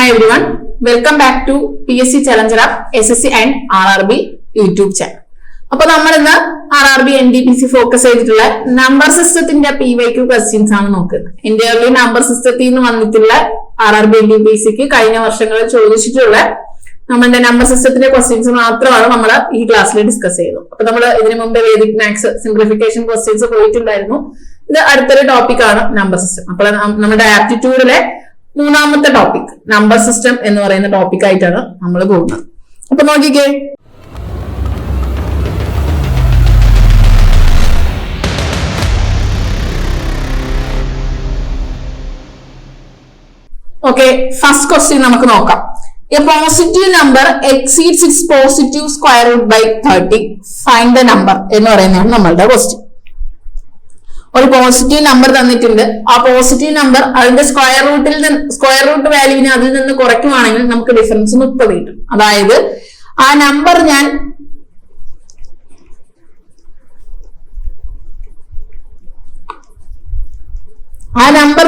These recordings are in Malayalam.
Hi everyone, welcome back to PSC Challenger App SSC and RRB YouTube channel. അപ്പോൾ നമ്മൾ ഇന്ന് RRB NDPC ഫോക്കസ് ചെയ്തിട്ടുള്ള നമ്പർ സിസ്റ്റത്തിന്റെ PYQ ക്വസ്റ്റ്യൻസ് ആണ് നോക്കുന്നത്. ഇന്ത്യയിലെ നമ്പർ സിസ്റ്റത്തിൽ നിന്ന് വന്നിട്ടുള്ള RRB NDPCക്ക് കഴിഞ്ഞ വർഷങ്ങളിൽ ചോദിച്ചിട്ടുള്ള നമ്മുടെ നമ്പർ സിസ്റ്റത്തിന്റെ ക്വസ്റ്റ്യൻസ് മാത്രമാണ് നമ്മൾ ഈ ക്ലാസ്സിൽ ഡിസ്കസ് ചെയ്തത്. അപ്പൊ നമ്മൾ ഇതിനു മുമ്പ് വേദിക് മാത്സ് സിംപ്ലിഫിക്കേഷൻ ക്വസ്റ്റ്യൻസ് പോയിട്ടുണ്ടായിരുന്നു. ഇത് അടുത്തൊരു ടോപ്പിക് ആണ് നമ്പർ സിസ്റ്റം. അപ്പോൾ നമ്മുടെ ആപ്റ്റിറ്റ്യൂഡിലെ മൂന്നാമത്തെ ടോപ്പിക് നമ്പർ സിസ്റ്റം എന്ന് പറയുന്ന ടോപ്പിക് ആയിട്ടാണ് നമ്മൾ പോകുന്നത്. അപ്പൊ നോക്കിക്കേ, ഓക്കെ, ഫസ്റ്റ് ക്വസ്റ്റ്യൻ നമുക്ക് നോക്കാം. A positive number exceeds its positive square root by 30. Find the number എന്ന് പറയുന്നതാണ് നമ്മളുടെ ക്വസ്റ്റ്യൻ. ഒരു പോസിറ്റീവ് നമ്പർ തന്നിട്ടുണ്ട്. ആ പോസിറ്റീവ് നമ്പർ അതിന്റെ സ്ക്വയർ റൂട്ട് വാല്യൂവിനെ അതിൽ നിന്ന് കുറയ്ക്കുവാണെങ്കിൽ നമുക്ക് ഡിഫറൻസ് 30 കിട്ടും. അതായത് ആ നമ്പർ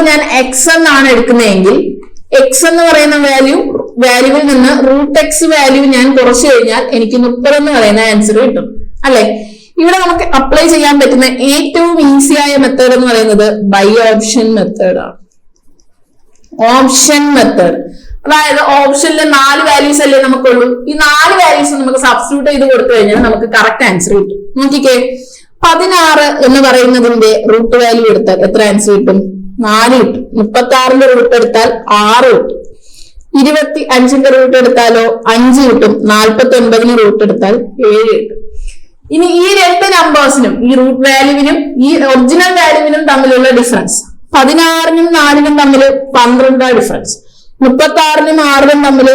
ഞാൻ എക്സ് എന്നാണ് എടുക്കുന്നതെങ്കിൽ എക്സ് എന്ന് പറയുന്ന വാല്യൂവിൽ നിന്ന് റൂട്ട് എക്സ് വാല്യൂ ഞാൻ കുറച്ചു കഴിഞ്ഞാൽ എനിക്ക് 30 എന്ന് പറയുന്ന ആൻസർ കിട്ടും അല്ലെ. ഇവിടെ നമുക്ക് അപ്ലൈ ചെയ്യാൻ പറ്റുന്ന ഏറ്റവും ഈസിയായ മെത്തേഡ് എന്ന് പറയുന്നത് ബൈ ഓപ്ഷൻ മെത്തേഡ് ആണ്. ഓപ്ഷൻ മെത്തേഡ്, അതായത് ഓപ്ഷനിൽ 4 വാല്യൂസ് അല്ലേ നമുക്കുള്ളൂ. ഈ 4 വാല്യൂസ് നമുക്ക് സബ്സ്റ്റിറ്റ്യൂട്ട് ചെയ്ത് കൊടുത്തു കഴിഞ്ഞാൽ നമുക്ക് കറക്റ്റ് ആൻസർ കിട്ടും. നോക്കിക്കേ, 16 എന്ന് പറയുന്നതിന്റെ റൂട്ട് വാല്യൂ എടുത്താൽ എത്ര ആൻസർ കിട്ടും? 4 കിട്ടും. 36ന്റെ റൂട്ട് എടുത്താൽ 6 കിട്ടും. 25ന്റെ റൂട്ട് എടുത്താലോ 5 കിട്ടും. 49ന് റൂട്ട് എടുത്താൽ 7 കിട്ടും. ഇനി ഈ രണ്ട് നമ്പേഴ്സിനും, ഈ റൂട്ട് വാല്യൂവിനും ഈ ഒറിജിനൽ വാല്യൂവിനും തമ്മിലുള്ള ഡിഫറൻസ് 16നും 4നും തമ്മിൽ 12 ഡിഫറൻസ്, 36നും 6നും തമ്മിൽ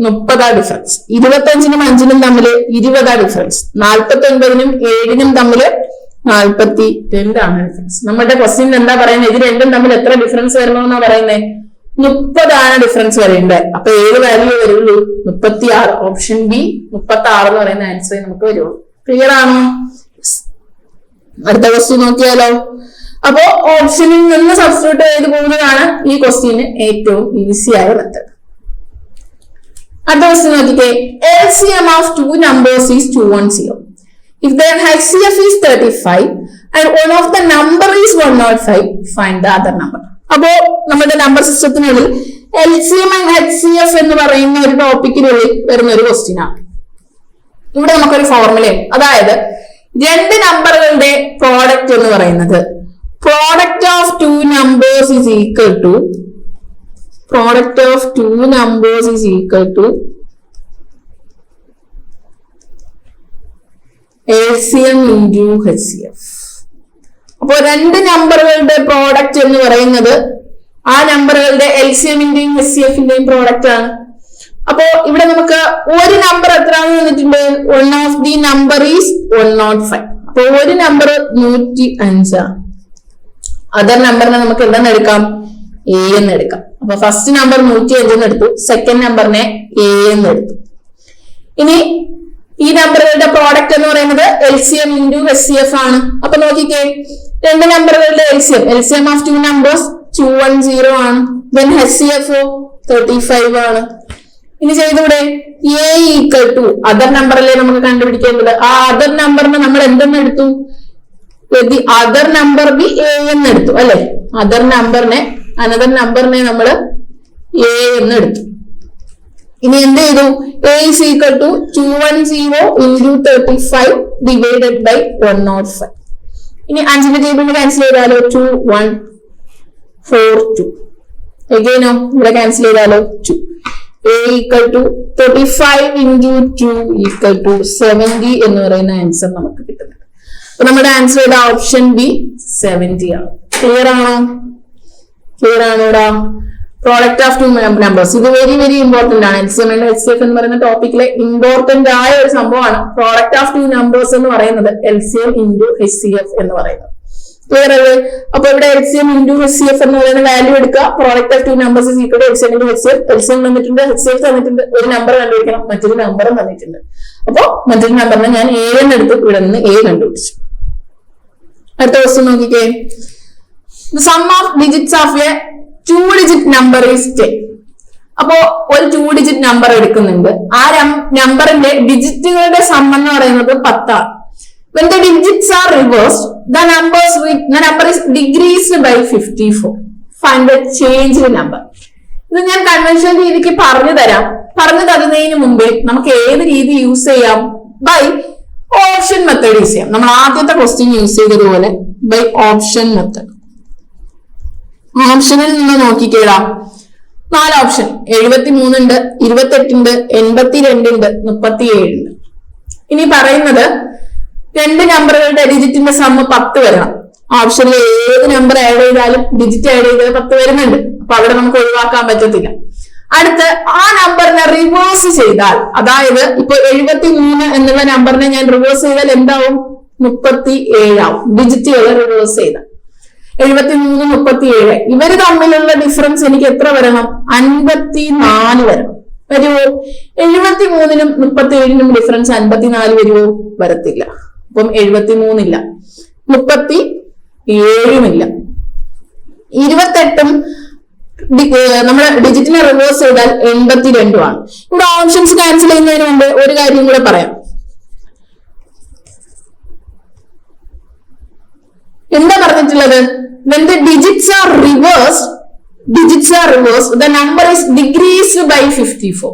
30 ഡിഫറൻസ്, 25നും 5നും തമ്മിൽ 20 ഡിഫറൻസ്, 49നും 7നും തമ്മിൽ 42 ആണ് ഡിഫറൻസ്. നമ്മുടെ ക്വസ്റ്റ്യൻ എന്താ പറയുന്നത്? ഇത് രണ്ടും തമ്മിൽ എത്ര ഡിഫറൻസ് വരണമെന്നാ പറയുന്നത്? 30 ആണ് ഡിഫറൻസ് വരേണ്ടത്. അപ്പൊ ഏത് വാല്യൂ വരുള്ളൂ? 36. ഓപ്ഷൻ ബി 36 എന്ന് പറയുന്ന ആൻസർ നമുക്ക് വരുള്ളൂ. ക്ലിയർ ആണോ? അടുത്ത ക്വസ്റ്റ്യൻ നോക്കിയാലോ. അപ്പോ ഓപ്ഷനിൽ നിന്ന് സബ്സ്റ്റിറ്റ്യൂട്ട് ചെയ്ത് പോകുന്നതാണ് ഈ ക്വസ്റ്റ്യന് ഏറ്റവും ഈസിയായ മെത്തേഡ്. അടുത്ത ക്വസ്റ്റ്യൻ നോക്കിക്കേ, LCM of two numbers is 210. If their HCF is 35 and one of the number is 105, find the other number. അപ്പോ നമ്മുടെ നമ്പർ സിസ്റ്റത്തിനുള്ളിൽ LCM and HCF എന്ന് പറയുന്ന ഒരു ടോപ്പിക്കിനുള്ളിൽ വരുന്ന ഒരു ക്വസ്റ്റ്യൻ ആണ്. ഇവിടെ നമുക്കൊരു ഫോർമുലയും, അതായത് രണ്ട് നമ്പറുകളുടെ പ്രോഡക്റ്റ് എന്ന് പറയുന്നത് product of two numbers is equal to LCM into HCF. അപ്പോ രണ്ട് നമ്പറുകളുടെ പ്രോഡക്റ്റ് എന്ന് പറയുന്നത് ആ നമ്പറുകളുടെ LCM ന്റെയും HCF-ന്റെയും പ്രോഡക്റ്റ് ആണ്. അപ്പോ ഇവിടെ നമുക്ക് ഒരു നമ്പർ എത്രയാണെന്ന് തന്നിട്ടുണ്ട്? One of the number is 105. അപ്പൊ ഒരു നമ്പർ 105 ആണ്. അതർ നമ്പറിനെ നമുക്ക് എന്തെന്ന് എടുക്കാം? എ എന്ന് എടുക്കാം. അപ്പൊ ഫസ്റ്റ് നമ്പർ 105 എന്ന് എടുത്തു, സെക്കൻഡ് നമ്പറിനെ എ എന്ന് എടുത്തു. ഇനി ഈ നമ്പറുകളുടെ പ്രോഡക്റ്റ് എന്ന് പറയുന്നത് LCM into HCF ആണ്. അപ്പൊ നോക്കിക്കേ, രണ്ട് നമ്പറുകളുടെ LCM ഓഫ് ടു നമ്പേഴ്സ് 210 ആണ്. then HCF 35 ആണ്. ഇനി ചെയ്തൂടെ? എ ഈക്വൽ ടു അതർ നമ്പറല്ലേ നമുക്ക് കണ്ടുപിടിക്കേണ്ടത്. ആ അതർ നമ്പറിനെ നമ്മൾ എന്തെന്ന് എടുത്തു? അതർ നമ്പർ ബി എ എന്ന് എടുത്തു അല്ലെ. അനദർ നമ്പറിനെ നമ്മൾ എ എന്ന് എടുത്തു. ഇനി എന്ത് ചെയ്തു? A is equal to 210 into 35 divided by 105. ഇനി 5ന്റെ ടേബിളിൽ ക്യാൻസൽ ചെയ്താലോ? 2 1 4 2. എഗൈനോ ഇവിടെ ക്യാൻസൽ ചെയ്താലോ? 2. A equal to 35 into 2 equal to 70 എന്ന് പറയുന്ന ആൻസർ നമുക്ക് കിട്ടുന്നത്. അപ്പൊ നമ്മുടെ ആൻസർ ഏതാ? ഓപ്ഷൻ ബി 70 ആണ്. ക്ലിയർ ആണോ? പ്രോഡക്റ്റ് ഓഫ് ടു നമ്പേഴ്സ്, ഇത് വെരി വെരി ഇമ്പോർട്ടന്റ് ആണ്. LCM and HCF എന്ന് പറയുന്ന ടോപ്പിക്കിലെ ഇമ്പോർട്ടന്റ് ആയ ഒരു സംഭവമാണ് പ്രോഡക്റ്റ് ഓഫ് ടു നമ്പേഴ്സ് എന്ന് പറയുന്നത്, LCM into HCF എന്ന് പറയുന്നത്. ക്ലിയർ അല്ലേ? അപ്പൊ ഇവിടെ LCM into HCF എന്ന് പറയുന്ന വാല്യൂ എടുക്കുക. Product of two numbers is equal to LCM into HCF. LCM തന്നിട്ടുണ്ട്, HCF തന്നിട്ടുണ്ട്, ഒരു നമ്പർ കണ്ടുപിടിക്കണം, മറ്റൊരു നമ്പറും തന്നിട്ടുണ്ട്. അപ്പൊ മറ്റൊരു നമ്പറിനെ ഞാൻ എ എന്ന് എടുത്ത് ഇവിടെ നിന്ന് എ കണ്ടുപിടിച്ചു. അടുത്ത ക്വസ്റ്റ്യൻ നോക്കിക്കേ, the sum of digits of a 2-digit number is 10. അപ്പോ ഒരു 2 ഡിജിറ്റ് നമ്പർ എടുക്കുന്നുണ്ട്. ആ നമ്പറിന്റെ ഡിജിറ്റുകളുടെ സം എന്ന് പറയുന്നത് 10 ആണ്. When the digits are reversed, the number is decreased by 54. Find the changed number. ഇത് ഞാൻ കൺവെൻഷണൽ രീതിക്ക് പറഞ്ഞു തരുന്നതിന് മുമ്പേ നമുക്ക് ഏത് രീതി യൂസ് ചെയ്യാം? ബൈ ഓപ്ഷൻ മെത്തേഡ് യൂസ് ചെയ്യാം. നമ്മൾ ആദ്യത്തെ ക്വസ്റ്റ്യൻ യൂസ് ചെയ്തതുപോലെ ബൈ ഓപ്ഷൻ മെത്തേഡ്. ഓപ്ഷനിൽ നിന്ന് നോക്കിക്കേടാ, 4 ഓപ്ഷൻ 73 ഉണ്ട്, 28 ഉണ്ട്, 82 ഉണ്ട്, 37 ഉണ്ട്. ഇനി പറയുന്നത് 2 നമ്പറുകളുടെ ഡിജിറ്റിന്റെ സമ്മ് 10 വരണം. ഓപ്ഷനിൽ ഏത് നമ്പർ ആഡ് ചെയ്താലും ഡിജിറ്റ് ആഡ് ചെയ്താൽ 10 വരുന്നുണ്ട്. അപ്പൊ അവിടെ നമുക്ക് ഒഴിവാക്കാൻ പറ്റത്തില്ല. അടുത്ത് ആ നമ്പറിനെ റിവേഴ്സ് ചെയ്താൽ, അതായത് ഇപ്പൊ 73 എന്നുള്ള നമ്പറിനെ ഞാൻ റിവേഴ്സ് ചെയ്താൽ എന്താവും? 37 ആവും. ഡിജിറ്റുകൾ റിവേഴ്സ് ചെയ്താൽ 73, 37. ഇവര് തമ്മിലുള്ള ഡിഫറൻസ് എനിക്ക് എത്ര വരണം? 54 വരണം. വരുമോ? 73നും 37നും ഡിഫറൻസ് 54 വരുമോ? വരത്തില്ല. അപ്പം 73 ഇല്ല, 37 ഇല്ല, 28ഉം നമ്മുടെ ഡിജിറ്റിനെ റിവേഴ്സ് ചെയ്താൽ 82 ആണ്. ഇവിടെ ഓപ്ഷൻസ് ക്യാൻസൽ ചെയ്യുന്നതിന് മുമ്പ് ഒരു കാര്യം കൂടെ പറയാം. എന്താ പറഞ്ഞിട്ടുള്ളത്? When the digits are reversed, the number is decreased by 54.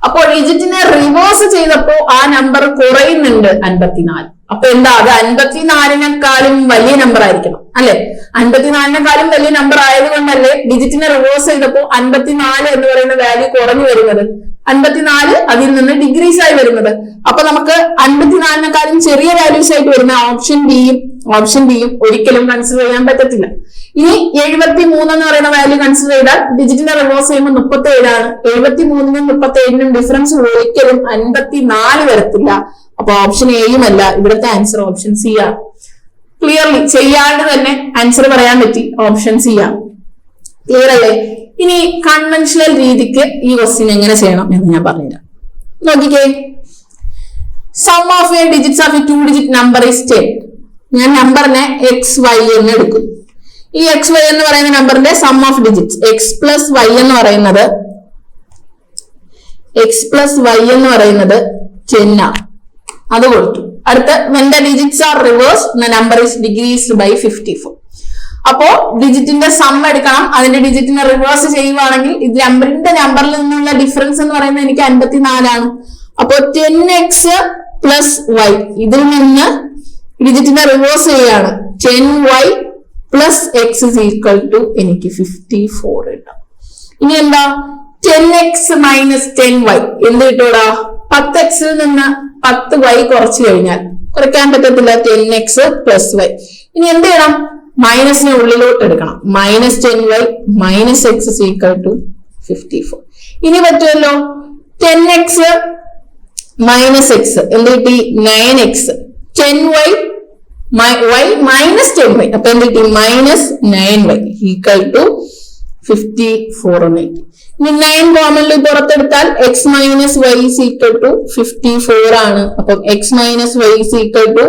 അപ്പോൾ ഡിജിറ്റിനെ റിവേഴ്സ് ചെയ്തപ്പോ ആ നമ്പർ കുറയുന്നുണ്ട് 54. അപ്പൊ എന്താ? അത് 54-നെക്കാളും വലിയ നമ്പർ ആയിരിക്കണം അല്ലെ? 54-നെക്കാളും വലിയ നമ്പർ ആയതുകൊണ്ടല്ലേ ഡിജിറ്റിനെ റിവേഴ്സ് ചെയ്തപ്പോ 54 എന്ന് പറയുന്ന വാല്യൂ കുറഞ്ഞു വരുന്നത്. 54 അതിൽ നിന്ന് ഡിഗ്രീസ് ആയി വരുന്നത്. അപ്പൊ നമുക്ക് 54-നെക്കാളും ചെറിയ വാല്യൂസ് ആയിട്ട് വരുന്ന ഓപ്ഷൻ ഡിയും ഒരിക്കലും കൺസിഡർ ചെയ്യാൻ പറ്റത്തില്ല. ഇനി 73 എന്ന് പറയുന്ന വാല്യൂ കൺസിഡർ ചെയ്താൽ ഡിജിറ്റിനെ റിവേഴ്സ് ചെയ്യുമ്പോൾ 37 ആണ്. 73നും 37നും ഡിഫറൻസ് ഒരിക്കലും 54 വരത്തില്ല. അപ്പൊ ഓപ്ഷൻ എയും അല്ല, ഇവിടുത്തെ ആൻസർ ഓപ്ഷൻ സി ആണ്. ക്ലിയർലി ചെയ്യാണ്ട് തന്നെ ആൻസർ പറയാൻ പറ്റി, ഓപ്ഷൻ സി ആണ്. ക്ലിയർ അല്ലേ? ഇനി കൺവെൻഷണൽ രീതിക്ക് ഈ ക്വസ്റ്റ്യൻ എങ്ങനെ ചെയ്യണം എന്ന് ഞാൻ പറഞ്ഞുതരാം. നോക്കിക്കേ, sum of a digits of a 2 digit number is 10. ഞാൻ നമ്പറിനെ XY എന്ന് എടുക്കും. ഈ XY എന്ന് പറയുന്ന നമ്പറിന്റെ sum of digits X plus Y എന്ന് പറയുന്നത് 10 ആണ്. അത് കൊടുത്തു. അടുത്ത when the digits are reversed, the number is decreased by 54. അപ്പോ ഡിജിറ്റിന്റെ സം എടുക്കണം. അതിന്റെ ഡിജിറ്റിനെ റിവേഴ്സ് ചെയ്യുവാണെങ്കിൽ ഇത് നമ്പറിൽ നിന്നുള്ള ഡിഫറൻസ് എന്ന് പറയുന്നത് എനിക്ക് 54 ആണ്. അപ്പോ 10x പ്ലസ് y, ഇതിൽ നിന്ന് ഡിജിറ്റിനെ റിവേഴ്സ് ചെയ്യാണ്. 10y plus x is equal to എനിക്ക് 54 കിട്ടും. ഇനി എന്താ? 10x മൈനസ് 10y എന്ത് കിട്ടൂടാ? 10xൽ നിന്ന് 10y കുറച്ചു കഴിഞ്ഞാൽ, കുറയ്ക്കാൻ പറ്റത്തില്ല, 10x പ്ലസ് y. ഇനി എന്ത് ചെയ്യണം? മൈനസിനെ ഉള്ളിലോട്ട് എടുക്കണം. Minus 10y minus x is equal to 54. ഇനി പറ്റുമല്ലോ. 10x മൈനസ് x എന്ത് കിട്ടി? 9x. 10y y minus 10y, അപ്പൊ എന്ത് കിട്ടി? മൈനസ് 9y ഈക്വൽ ടു 54 എന്ന് കിട്ടി. ഇനി 9 കോമൺലി പുറത്തെടുത്താൽ x minus y is equal to 54 ആണ്. അപ്പം x minus y is equal to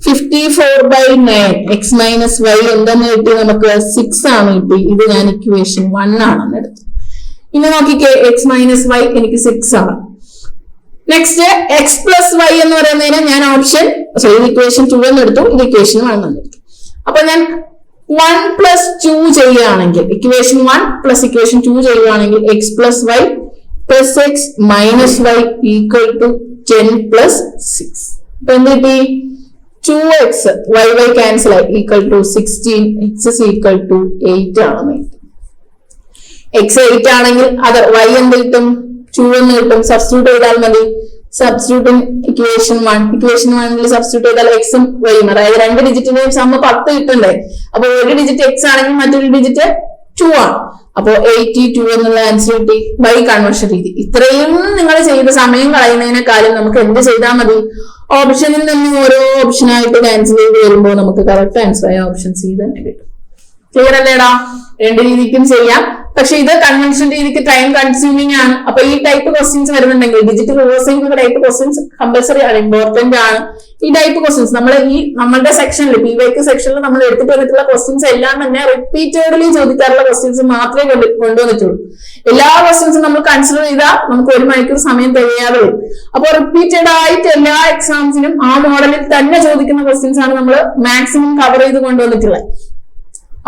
54 by 9. x minus y എന്തെന്ന് കിട്ടി? നമുക്ക് 6 ആണ് കിട്ടി. ഇത് ഞാൻ ഇക്വേഷൻ 1 ആണെന്ന് എടുത്തു. ഇനി നോക്കിക്കേ, x മൈനസ് y എനിക്ക് 6 ആണ്. നെക്സ്റ്റ് x പ്ലസ് y എന്ന് പറയുന്നതിന് ഞാൻ ഇക്വേഷൻ 2 എന്ന് എടുത്തു, ഇത് ഇക്വേഷൻ 1 എന്ന് എടുത്തു. അപ്പൊ ഞാൻ 1 പ്ലസ് 2 ചെയ്യുകയാണെങ്കിൽ, ഇക്വേഷൻ 1 പ്ലസ് ഇക്വേഷൻ 2 ചെയ്യുകയാണെങ്കിൽ x plus y plus x minus y equal to 10 plus 6. അപ്പൊ എന്ത് കിട്ടി? 2x y ക്യാൻസൽ ആയി equal to 16, x is equal to 8 ആണെന്ന് കിട്ടും. x 8 ആണെങ്കിൽ അത് y എന്ത് കിട്ടും? 2 എന്ന് കിട്ടും. സബ്സ്റ്റിറ്റ്യൂട്ട് ചെയ്താൽ മതി. സബ്സ്റ്റിറ്റ്യൂട്ടും ഇക്വേഷൻ 1ൽ സബ്സ്റ്റിറ്റ്യൂട്ട് ചെയ്താൽ എക്സും വൈയും, അതായത് 2 ഡിജിറ്റിന്റെയും സമ്മ 10 കിട്ടണ്ടേ? അപ്പൊ ഒരു ഡിജിറ്റ് x ആണെങ്കിൽ മറ്റൊരു ഡിജിറ്റ് 2 ആണ്. അപ്പോ 82 എന്നുള്ള ആൻസർ കിട്ടി ബൈ കൺവേർഷൻ രീതി. ഇത്രയും നിങ്ങൾ ചെയ്ത് സമയം കളയുന്നതിനേക്കാളും നമുക്ക് എന്ത് ചെയ്താൽ മതി? ഓപ്ഷനിൽ നിന്ന് ഓരോ ഓപ്ഷനായിട്ട് ക്യാൻസൽ ചെയ്ത് വരുമ്പോൾ നമുക്ക് കറക്റ്റ് ആൻസർ ആയ ഓപ്ഷൻ സി തന്നെ കിട്ടും. ക്ലിയർ അല്ലേടാ? രണ്ട് രീതിക്കും ചെയ്യാം. പക്ഷെ ഇത് കൺവെൻഷൻ രീതിക്ക് ടൈം കൺസ്യൂമിംഗ് ആണ്. അപ്പൊ ഈ ടൈപ്പ് ക്വസ്റ്റ്യൻസ് വരുന്നുണ്ടെങ്കിൽ digital reversing type questions compulsory ആണ്, ഇമ്പോർട്ടന്റ് ആണ്. ഈ ടൈപ്പ് ക്വസ്റ്റ്യൻസ് നമ്മളുടെ സെക്ഷനിൽ PYQ സെക്ഷനിൽ നമ്മൾ എടുത്തിട്ട് വന്നിട്ടുള്ള ക്വസ്റ്റ്യൻസ് എല്ലാം തന്നെ റിപ്പീറ്റഡ്ലി ചോദിക്കാറുള്ള ക്വസ്റ്റ്യൻസ് മാത്രമേ കൊണ്ടുവന്നിട്ടുള്ളൂ. എല്ലാ ക്വസ്റ്റ്യൻസും നമ്മൾ കൺസിഡർ ചെയ്താൽ നമുക്ക് 1 മണിക്കൂർ സമയം തികയാതെ വരും. അപ്പൊ റിപ്പീറ്റഡ് ആയിട്ട് എല്ലാ എക്സാംസിനും ആ മോഡലിൽ തന്നെ ചോദിക്കുന്ന ക്വസ്റ്റ്യൻസ് ആണ് നമ്മൾ മാക്സിമം കവർ ചെയ്ത് കൊണ്ടുവന്നിട്ടുള്ളത്.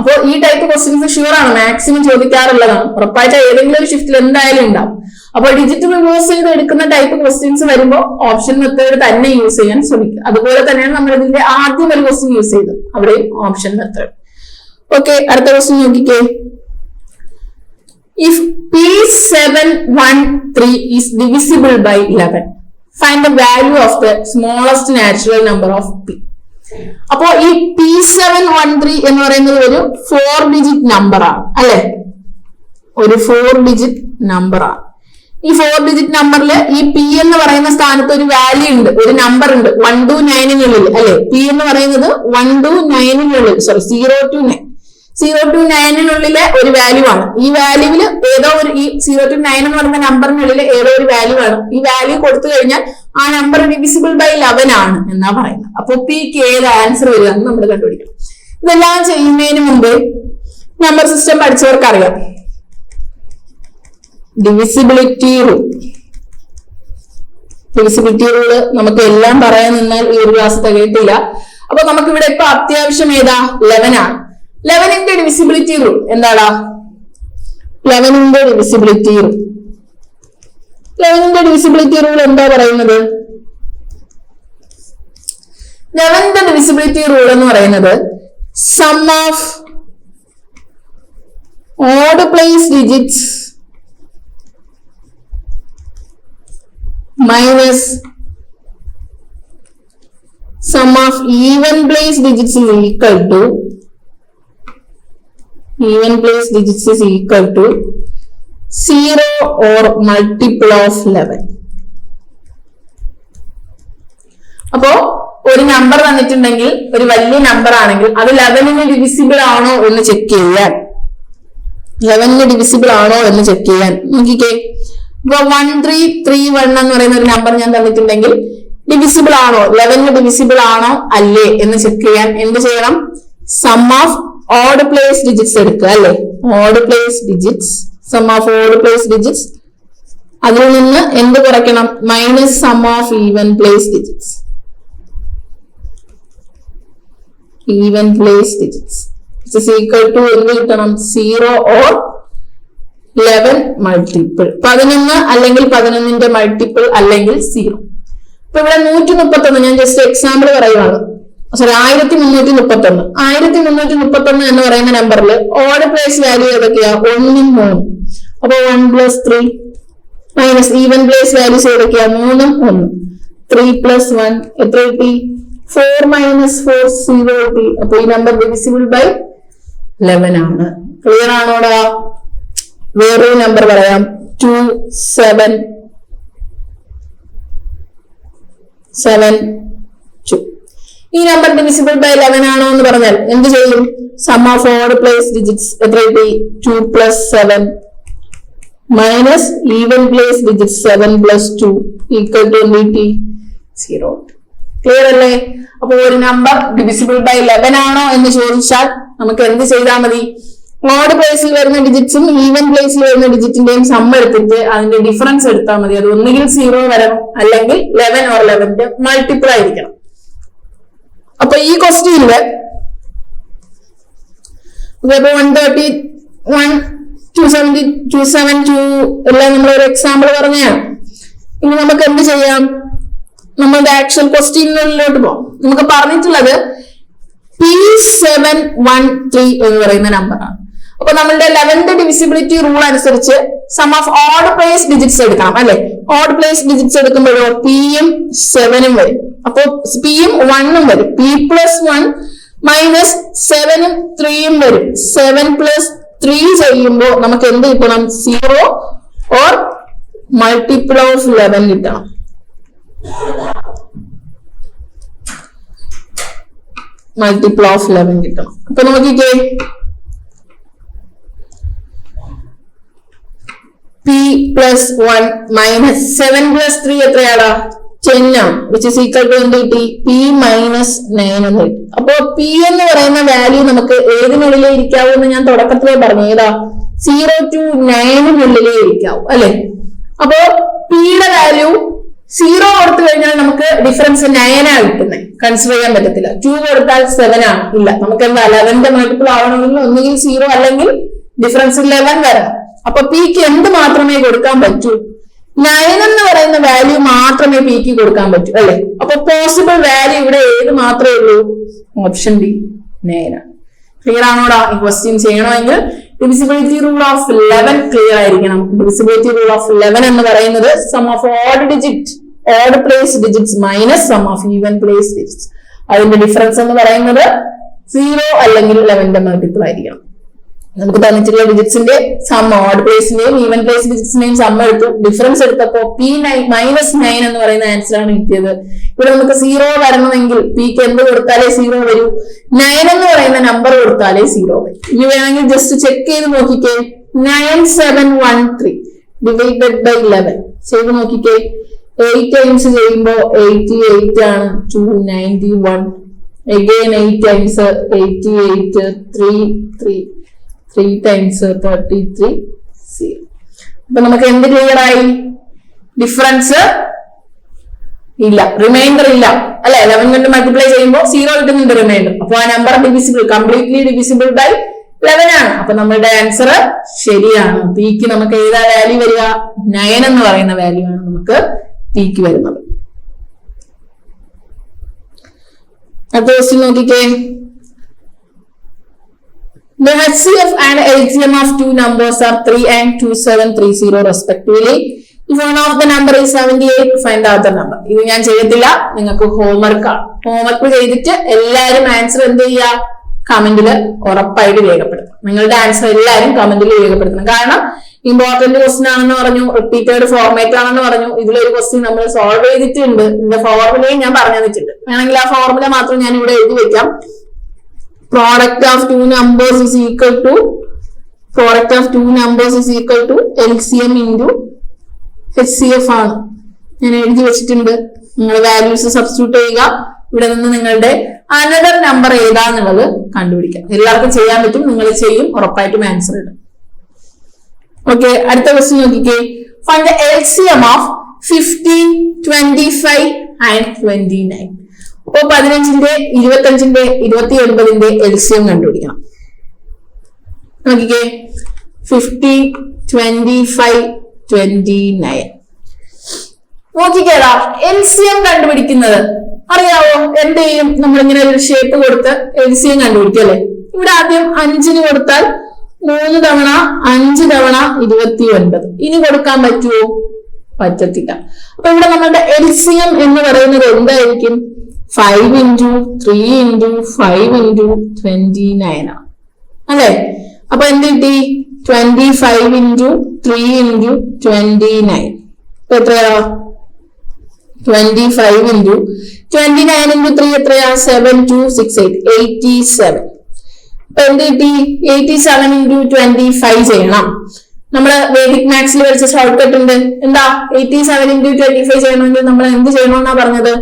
അപ്പോൾ ഈ ടൈപ്പ് ക്വസ്റ്റ്യൻസ് ഷുവർ ആണ്, മാക്സിമം ചോദിക്കാറുള്ളതാണ്. ഉറപ്പായിട്ട് ഏതെങ്കിലും ഒരു ഷിഫ്റ്റിൽ എന്തായാലും ഉണ്ടാവും. അപ്പോൾ ഡിജിറ്റൽ റിവേഴ്സ് ചെയ്ത് എടുക്കുന്ന ടൈപ്പ് ക്വസ്റ്റ്യൻസ് വരുമ്പോൾ ഓപ്ഷൻ മെത്തേഡ് തന്നെ യൂസ് ചെയ്യാൻ ശ്രമിക്കുക. അതുപോലെ തന്നെയാണ് നമ്മൾ ഇതിന്റെ ആദ്യം ഒരു ക്വസ്റ്റ്യൻ യൂസ് ചെയ്തത്, അവിടെയും ഓപ്ഷൻ മെത്തേഡ്. ഓക്കെ, അടുത്ത ക്വസ്റ്റ്യൻ നോക്കിക്കേ. If P713 is divisible by 11, find the value of the smallest natural number of P. അപ്പോ ഈ P713 എന്ന് പറയുന്നത് ഒരു 4 ഡിജിറ്റ് നമ്പർ ആണ് അല്ലെ, ഒരു 4 ഡിജിറ്റ് നമ്പർ ആണ്. ഈ 4 ഡിജിറ്റ് നമ്പറിൽ ഈ P എന്ന് പറയുന്ന സ്ഥാനത്ത് ഒരു വാല്യൂ ഉണ്ട്, ഒരു നമ്പർ ഉണ്ട് 1 to 9 അല്ലെ. P എന്ന് പറയുന്നത് 1 to 9 സോറി 0 to 9 ഒരു വാല്യൂ ആണ്. ഈ വാല്യൂവിൽ ഏതോ ഒരു ഈ 0 to 9 എന്ന് പറയുന്ന നമ്പറിനുള്ളിൽ ഏതോ ഒരു വാല്യൂ ആണ്. ഈ വാല്യൂ കൊടുത്തു കഴിഞ്ഞാൽ ആ നമ്പർ ഡിവിസിബിൾ ബൈ 11 ആണ് എന്നാ പറയുന്നത്. അപ്പൊ Pക്ക് ഏത് ആൻസർ വരിക എന്ന് നമ്മൾ കണ്ടുപിടിക്കണം. ഇതെല്ലാം ചെയ്യുന്നതിന് മുമ്പ് നമ്പർ സിസ്റ്റം പഠിച്ചവർക്ക് അറിയാം ഡിവിസിബിലിറ്റി റൂള് നമുക്ക് എല്ലാം പറയാൻ നിന്നാൽ ഈ ഒരു ക്ലാസ് തികയത്തില്ല. അപ്പൊ നമുക്ക് ഇവിടെ ഇപ്പൊ അത്യാവശ്യം ഏതാ 11 ആണ്. 11ന്റെ ഡിവിസിബിലിറ്റി റൂൾ എന്താടാ? 11ന്റെ ഡിവിസിബിലിറ്റി റൂൾ എന്താ പറയുന്നത്? 11ന്റെ ഡിവിസിബിലിറ്റി റൂൾ എന്ന് പറയുന്നത് sum of odd place digits minus sum of even place digits is equal to 0 or multiple of 11. അപ്പോ ഒരു നമ്പർ തന്നിട്ടുണ്ടെങ്കിൽ, ഒരു വലിയ നമ്പർ ആണെങ്കിൽ അത് 11ന് ഡിവിസിബിൾ ആണോ എന്ന് ചെക്ക് ചെയ്യാൻ, 11ന് ഡിവിസിബിൾ ആണോ എന്ന് ചെക്ക് ചെയ്യാൻ നോക്കിക്കേ. ഇപ്പൊ 1331 എന്ന് പറയുന്ന ഒരു നമ്പർ ഞാൻ തന്നിട്ടുണ്ടെങ്കിൽ ഡിവിസിബിൾ ആണോ, 11ന് ഡിവിസിബിൾ ആണോ അല്ലേ എന്ന് ചെക്ക് ചെയ്യാൻ എന്ത് ചെയ്യണം? Sum of odd place digits എടുക്കുക അല്ലെ. Odd place digits, sum of odd place digits, അതിൽ നിന്ന് എന്ത് കുറയ്ക്കണം? Minus sum of even place digits. Even place digits is equal to എന്ത് കിട്ടണം? 0 or 11 മൾട്ടിപ്പിൾ, 11 അല്ലെങ്കിൽ 11ന്റെ മൾട്ടിപ്പിൾ അല്ലെങ്കിൽ 0. ഇപ്പൊ ഇവിടെ 131 ഞാൻ ജസ്റ്റ് എക്സാമ്പിൾ പറയുവാണ്. സോറി 1331 എന്ന് പറയുന്ന നമ്പറിൽ ഓഡ് പ്ലേസ് വാല്യൂ ഏതൊക്കെയാ? 1 3. അപ്പൊ 1 + 3 മൈനസ് ഈവൻ പ്ലേസ് വാല്യൂസ് ഏതൊക്കെയാ? 3 1. 3 + 1 എത്ര കിട്ടി? 4 - 4 0 കിട്ടി. അപ്പൊ ഈ നമ്പർ ഡിവിസിബിൾ ബൈ 11 ആണ്. ക്ലിയർ ആണോടാ? വേറൊരു നമ്പർ പറയാം, 2 7 7 2. ഈ നമ്പർ ഡിവിസിബിൾ ബൈ 11 ആണോ എന്ന് പറഞ്ഞാൽ എന്ത് ചെയ്യും? Sum of odd place digits എത്ര കിട്ടി? 2 + 7 minus even place digits 7 + 2 equal to എന്ത് കിട്ടി? 0. ക്ലിയർ അല്ലേ? അപ്പൊ ഒരു നമ്പർ ഡിവിസിബിൾ ബൈ 11 ആണോ എന്ന് ചോദിച്ചാൽ നമുക്ക് എന്ത് ചെയ്താൽ മതി? ഓഡ് പ്ലേസിൽ വരുന്ന ഡിജിറ്റ്സും ഈവൻ പ്ലേസിൽ വരുന്ന ഡിജിറ്റിന്റെയും സം എടുത്തിട്ട് അതിന്റെ ഡിഫറൻസ് എടുത്താൽ മതി. അത് ഒന്നുകിൽ 0 വരണം അല്ലെങ്കിൽ 11 or 11ന്റെ മൾട്ടിപ്പിൾ ആയിരിക്കണം. അപ്പൊ ഈ ക്വസ്റ്റ്യനില് 131 270 272 എല്ലാം നമ്മളൊരു എക്സാമ്പിൾ പറഞ്ഞാണ്. ഇനി നമുക്ക് എന്ത് ചെയ്യാം? നമ്മളുടെ ആക്ച്വൽ ക്വസ്റ്റ്യനിലോട്ട് പോകാം. നമുക്ക് പറഞ്ഞിട്ടുള്ളത് P713 എന്ന് പറയുന്ന നമ്പറാണ്. അപ്പൊ നമ്മളുടെ 11ന്റെ ഡിവിസിബിലിറ്റി റൂൾ അനുസരിച്ച് sum of odd place digits എടുക്കണം അല്ലെ. ഓഡ് പ്ലേസ് ഡിജിറ്റ്സ് എടുക്കുമ്പോഴോ Pയും 7ഉം വരും. അപ്പൊ Pയും 1ഉം വരും. P + 1 മൈനസ് 7ഉം 3ഉം വരും. 7 + 3 ചെയ്യുമ്പോൾ നമുക്ക് എന്ത് കിട്ടണം? 0 or മൾട്ടിപ്പിൾ ഓഫ് 11 കിട്ടണം. മൾട്ടിപ്പിൾ ഓഫ് 11 കിട്ടണം. അപ്പൊ നോക്കിക്കേ, p plus 1 minus 7 plus 3 എത്രയാടാ 10 ആണ്, which is equal to എന്ത് കിട്ടി p minus 9 എന്ന് കിട്ടി. അപ്പോ p എന്ന് പറയുന്ന വാല്യൂ നമുക്ക് ഏതിനുള്ളിലേ ഇരിക്കാവൂ എന്ന് ഞാൻ തുടക്കത്തിലേ പറഞ്ഞു, ഏതാ 0 to 9 ഇരിക്കാവൂ അല്ലെ. അപ്പോ p യുടെ വാല്യൂ 0 കൊടുത്തു കഴിഞ്ഞാൽ നമുക്ക് ഡിഫറൻസ് 9 ആണ് കിട്ടുന്നത്, കൺസിഡർ ചെയ്യാൻ പറ്റത്തില്ല. 2 കൊടുത്താൽ 7 ആണ്, ഇല്ല നമുക്ക് എന്താ 11ന്റെ മൾട്ടിപ്പിൾ ആവണമെങ്കിൽ ഒന്നുകിൽ 0 അല്ലെങ്കിൽ ഡിഫറൻസ് 11 വരണം. അപ്പൊ പിക്ക് എന്ത് മാത്രമേ കൊടുക്കാൻ പറ്റൂ, 9 എന്ന് പറയുന്ന വാല്യൂ മാത്രമേ പിക്ക് കൊടുക്കാൻ പറ്റൂ അല്ലെ. അപ്പൊ പോസിബിൾ വാല്യൂ ഇവിടെ ഏത് മാത്രമേ ഉള്ളൂ, ഓപ്ഷൻ ബി 9 ആണ്. ക്ലിയർ ആണോടാ? ഈ ക്വസ്റ്റ്യൻ ചെയ്യണമെങ്കിൽ ഡിവിസിബിലിറ്റി റൂൾ ഓഫ് 11 ക്ലിയർ ആയിരിക്കണം. ഡിവിസിബിലിറ്റി റൂൾ ഓഫ് 11 എന്ന് പറയുന്നത് sum of odd place digits minus sum of even place digits. അതിന്റെ ഡിഫറൻസ് എന്ന് പറയുന്നത് 0 അല്ലെങ്കിൽ 11ന്റെ മൾട്ടിപ്പിൾ ആയിരിക്കണം. നമുക്ക് തന്നിട്ടുള്ള ഡിജിറ്റ്സിന്റെ സം ഓഡ് പ്ലേസിന്റെയും ഈവൻ പ്ലേസ് ഡിജിറ്റ്സിന്റെയും സം എടുത്തു, ഡിഫറൻസ് എടുത്തപ്പോ p-9 എന്ന് പറയുന്ന ആൻസർ ആണ് കിട്ടിയത്. ഇവിടെ നമുക്ക് 0 വരണമെങ്കിൽ പിക്ക് എന്ത് കൊടുത്താലേ 0 വരൂ, 9 എന്ന് പറയുന്ന നമ്പർ കൊടുത്താലേ 0 വരും. ഇനി വേണമെങ്കിൽ ജസ്റ്റ് ചെക്ക് ചെയ്ത് നോക്കിക്കേ, 9713 ഡിവൈഡഡ് ബൈ 11 ചെയ്ത് നോക്കിക്കേ. 8 ടൈംസ് ചെയ്യുമ്പോ 88 ആണ്, 291. again 8 times 88, 3 times 33, 0. അപ്പൊ നമുക്ക് എന്ത് ക്ലിയർ ആയി, ഡിഫറൻസ് ഇല്ല, റിമൈൻഡർ ഇല്ല അല്ലെ. 11 കൊണ്ട് മൾട്ടിപ്ലൈ ചെയ്യുമ്പോൾ 0 കിട്ടുന്നുണ്ട് റിമൈൻഡർ. അപ്പൊ ആ number divisible, completely divisible by 11 ആണ്. അപ്പൊ നമ്മളുടെ ആൻസർ ശരിയാണ്. പിക്ക് നമുക്ക് ഏതാ വാല്യൂ വരിക, 9 എന്ന് പറയുന്ന വാല്യൂ ആണ് നമുക്ക് പിക്ക് വരുന്നത്. അടുത്ത ക്വസ്റ്റ്യൻ നോക്കിക്കേ. The HCF and LCM of two numbers are 3 and 2730 respectively. If one of the number is 78, find the other number. ഇത് ഞാൻ ചെയ്യത്തില്ല, നിങ്ങൾക്ക് ഹോംവർക്ക് ആണ്. ഹോംവർക്ക് ചെയ്തിട്ട് എല്ലാവരും ആൻസർ എന്ത് ചെയ്യുക, കമന്റിൽ ഉറപ്പായിട്ട് രേഖപ്പെടുത്തണം. നിങ്ങളുടെ ആൻസർ എല്ലാവരും കമന്റിൽ രേഖപ്പെടുത്തണം. കാരണം ഇമ്പോർട്ടന്റ് ക്വസ്റ്റ്യൻ ആണെന്ന് പറഞ്ഞു, റിപ്പീറ്റഡ് ഫോർമാറ്റ് ആണെന്ന് പറഞ്ഞു. ഇതിലൊരു ക്വസ്റ്റ്യൻ നമ്മൾ സോൾവ് ചെയ്തിട്ടുണ്ട്, ഇതിന്റെ ഫോർമുലയും ഞാൻ പറഞ്ഞു തന്നിട്ടുണ്ട്. വേണമെങ്കിൽ ആ ഫോർമുല മാത്രം ഞാൻ ഇവിടെ എഴുതി വെക്കാം. Product of two numbers is equal to LCM into HCF ആണ്. ഞാൻ എഴുതി വെച്ചിട്ടുണ്ട്. നിങ്ങൾ വാല്യൂസ് സബ്സ്റ്റിറ്റ്യൂട്ട് ചെയ്യുക. ഇവിടെ നിന്ന് നിങ്ങളുടെ അനദർ നമ്പർ ഏതാന്നുള്ളത് കണ്ടുപിടിക്കാം. എല്ലാവർക്കും ചെയ്യാൻ പറ്റും, നിങ്ങൾ ചെയ്യും, ഉറപ്പായിട്ടും ആൻസർ ഇടും. ഓക്കെ, അടുത്ത ക്വസ്റ്റ്യൻ നോക്കിക്കേ. Find the LCM of 15, 25 and 29. അപ്പൊ 15ന്റെ 25ന്റെ 29ന്റെ LCM കണ്ടുപിടിക്കണം. നോക്കിക്കേ, 50, 25, 29. നോക്കിക്കേടാ, LCM കണ്ടുപിടിക്കുന്നത് അറിയാവോ? എന്ത് ചെയ്യും, നമ്മളിങ്ങനെ ഒരു ഷേപ്പ് കൊടുത്ത് LCM കണ്ടുപിടിക്കും അല്ലെ. ഇവിടെ ആദ്യം 5ന് കൊടുത്താൽ 3 തവണ 5 തവണ 29. ഇനി കൊടുക്കാൻ പറ്റുമോ? പറ്റത്തില്ല. അപ്പൊ ഇവിടെ നമ്മളുടെ LCM എന്ന് പറയുന്നത് എന്തായിരിക്കും? 5 into 3 into 5 into 29 ആണ് അല്ലെ. അപ്പൊ എന്ത് കിട്ടി? 25 into 3 into 29. അപ്പൊ എത്രയാ? 25 into 29 into 3 എത്രയാ? 7 2 6 8 87. അപ്പൊ എന്ത് കിട്ടി? 87 into 25 ചെയ്യണം. നമ്മള് വേദിക് മാത്സിൽ പഠിച്ച ഷോർട്ട് കട്ട് ഉണ്ട്. എന്താ? 87 into 25 ചെയ്യണമെങ്കിൽ നമ്മൾ എന്ത് ചെയ്യണമെന്നാ പറഞ്ഞത്?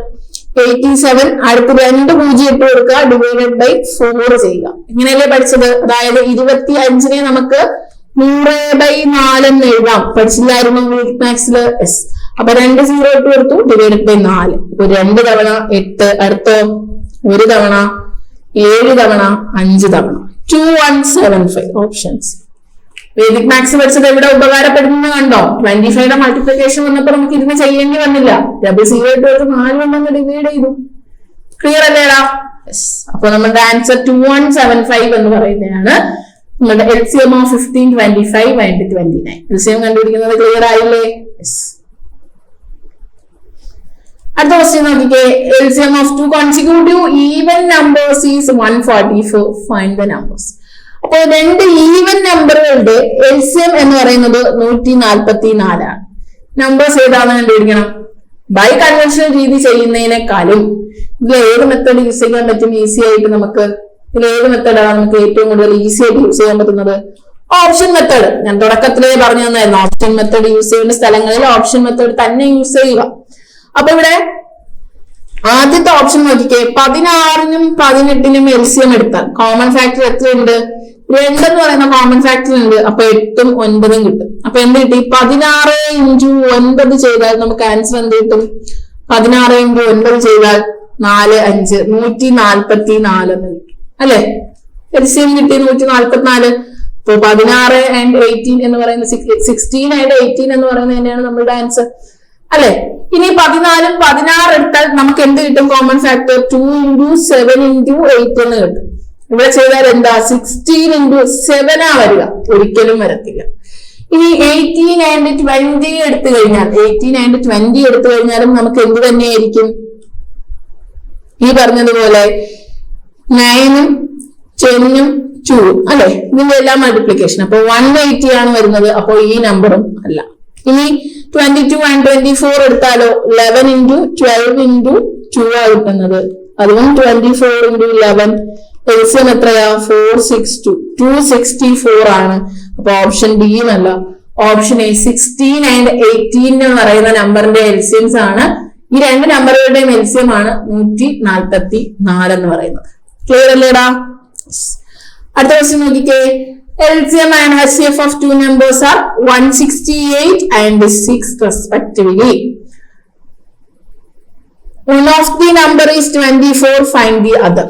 87 അടുത്ത് 2 0 ഇട്ട് കൊടുക്കുക, ഡിവൈഡഡ് ബൈ 4 ചെയ്യുക. ഇങ്ങനെയല്ലേ പഠിച്ചത്? അതായത് 25നെ നമുക്ക് 100/4 എന്ന് എഴുതാം. പഠിച്ചില്ലായിരുന്നു വേദിക് മാത്സില്? യെസ്. അപ്പൊ 2 0 ഇട്ട് കൊടുത്തു, ഡിവൈഡഡ് ബൈ 4. അപ്പൊ 2 തവണ 8, അടുത്തോ 1 തവണ 7 തവണ 5 തവണ 2175. ഓപ്ഷൻസ്. വേദിക് മാത്സ് പഠിച്ചത് എവിടെ ഉപകാരപ്പെടുന്നത് കണ്ടോ? 25യുടെ മൾട്ടിപ്ലിക്കേഷൻ വന്നപ്പോ നമുക്ക് ഇതിന് ചെയ്യേണ്ടി വന്നില്ല. 0 ഇട്ട് കൊടുത്ത് 4 കൊണ്ടങ്ങ് ഡിവൈഡ് ചെയ്തു. ക്ലിയർ അല്ലേടാ? യെസ്. അപ്പൊ നമ്മുടെ ആൻസർ 2175 എന്ന് പറയുന്നതാണ് നമ്മുടെ LCM ഓഫ് 15, 25 and 29. LCM കണ്ടുപിടിക്കുന്നത് ക്ലിയർ ആയില്ലേ? യെസ്. അടുത്ത ക്വസ്റ്റ്യൻ നോക്കിക്കേ. LCM of two consecutive even numbers is 144. Find the numbers. അപ്പൊ 2 ഈവൻ നമ്പറുകളുടെ LCM എന്ന് പറയുന്നത് 144 ആണ്. നമ്പേഴ്സ് ഏതാണെന്ന് കണ്ടുപിടിക്കണം. ബൈ കൺവെൻഷണൽ രീതി ചെയ്യുന്നതിനേക്കാളും ഇതിൽ ഏത് മെത്തേഡ് യൂസ് ചെയ്യാൻ പറ്റും ഈസി ആയിട്ട്? നമുക്ക് ഇതിൽ ഏത് മെത്തേഡാണ് നമുക്ക് ഏറ്റവും കൂടുതൽ ഈസി ആയിട്ട് യൂസ് ചെയ്യാൻ പറ്റുന്നത്? ഓപ്ഷൻ മെത്തേഡ് ഞാൻ തുടക്കത്തിലേ പറഞ്ഞു തന്നായിരുന്നു. ഓപ്ഷൻ മെത്തേഡ് യൂസ് ചെയ്യുന്ന സ്ഥലങ്ങളിൽ ഓപ്ഷൻ മെത്തേഡ് തന്നെ യൂസ് ചെയ്യുക. അപ്പൊ ഇവിടെ ആദ്യത്തെ ഓപ്ഷൻ നോക്കിക്കേ, 16നും 18നും LCM എടുത്താൽ കോമൺ ഫാക്ടർ എത്രയുണ്ട്? 2 എന്ന് പറയുന്ന കോമൺ ഫാക്ടർ ഉണ്ട്. അപ്പൊ 8ഉം 9ഉം കിട്ടും. അപ്പൊ എന്ത് കിട്ടി? 16 × 9 ചെയ്താൽ നമുക്ക് ആൻസർ എന്ത് കിട്ടും? 16 × 9 ചെയ്താൽ 4 5 144 എന്ന് കിട്ടും അല്ലെ? LCM കിട്ടി 144. അപ്പൊ 16 and 18 എന്ന് പറയുന്ന 16 and 18 എന്ന് പറയുന്നത് തന്നെയാണ് നമ്മളുടെ ആൻസർ അല്ലെ? ഇനി 14ഉം 16 എടുത്താൽ നമുക്ക് എന്ത് കിട്ടും? കോമൺ ഫാക്ടർ 2 × 7 × 8 എന്ന് കിട്ടും. ഇവിടെ ചെയ്താൽ എന്താ? 16 × 7 ആ വരിക, ഒരിക്കലും വരത്തില്ല. ഇനി 18 and 20 എടുത്തു കഴിഞ്ഞാൽ 18 and 20 എടുത്തു കഴിഞ്ഞാലും നമുക്ക് എന്ത് തന്നെയായിരിക്കും? ഈ പറഞ്ഞതുപോലെ 9ഉം 10ഉം 2 അല്ലെ? ഇതിന്റെ എല്ലാം മൾട്ടിപ്ലിക്കേഷൻ. അപ്പൊ 180 ആണ് വരുന്നത്. അപ്പൊ ഈ നമ്പറും അല്ല. ഇനി 22 and 24 എടുത്താലോ 11 × 12 × 2 ആ കിട്ടുന്നത്. അതും 24 × 11. LCM എത്രയാ? 462. 264 ആണ്. അപ്പൊ ഓപ്ഷൻ ഡി എന്നല്ല, ഓപ്ഷൻ എ 16 and 18 എന്ന് പറയുന്ന നമ്പറിന്റെ LCMs ആണ്. ഈ രണ്ട് നമ്പറുകളുടെയും LCM ആണ് 144 എന്ന് പറയുന്നത്. ക്ലിയർ അല്ലേടാ? അടുത്ത ക്വസ്റ്റ്യൻ നോക്കിക്കേ. LCM and HCF of two numbers are 168 and 6 respectively. One of the number is 24. Find the other.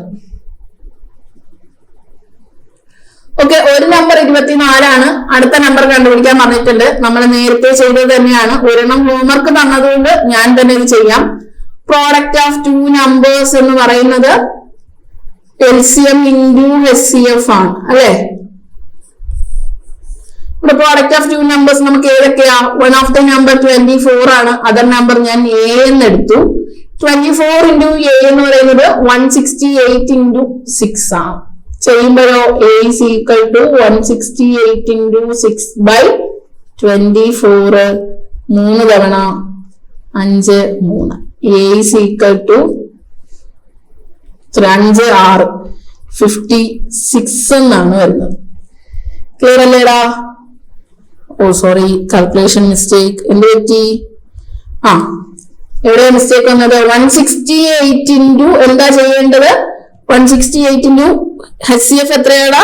Okay, ഒരു നമ്പർ 24 ആണ്. അടുത്ത നമ്പർ കണ്ടുപിടിക്കാൻ പറഞ്ഞിട്ടുണ്ട്. നമ്മൾ നേരത്തെ ചെയ്തത് തന്നെയാണ്. ഒരെണ്ണം ഹോംവർക്ക് തന്നതുകൊണ്ട് ഞാൻ തന്നെ ഇത് ചെയ്യാം. പ്രോഡക്റ്റ് ഓഫ് ടു നമ്പേഴ്സ് എന്ന് പറയുന്നത് LCM × HCF ആണ് അല്ലെ? ഇവിടെ പ്രോഡക്റ്റ് ഓഫ് ടു നമ്പേഴ്സ് നമുക്ക് ഏതൊക്കെയാ? വൺ ഓഫ് ദ നമ്പർ 24 ആണ്. അതർ നമ്പർ ഞാൻ A എന്ന് എടുത്തു. 24 × A എന്ന് പറയുന്നത് 168 × 6 ആണ്. ചെയ്യുമ്പോഴോ A is equal to 168 × 6/24. 3 തവണ 5 3. A is equal to 5 6 56 എന്നാണ് വരുന്നത്. ക്ലിയർ അല്ലേടാ? ഓ സോറി, കാൽക്കുലേഷൻ മിസ്റ്റേക്ക്. എന്ത് പറ്റി? എവിടെയാ മിസ്റ്റേക്ക് വന്നത്? 168 × എന്താ ചെയ്യേണ്ടത്? 168 × HCF എത്രയാടാ?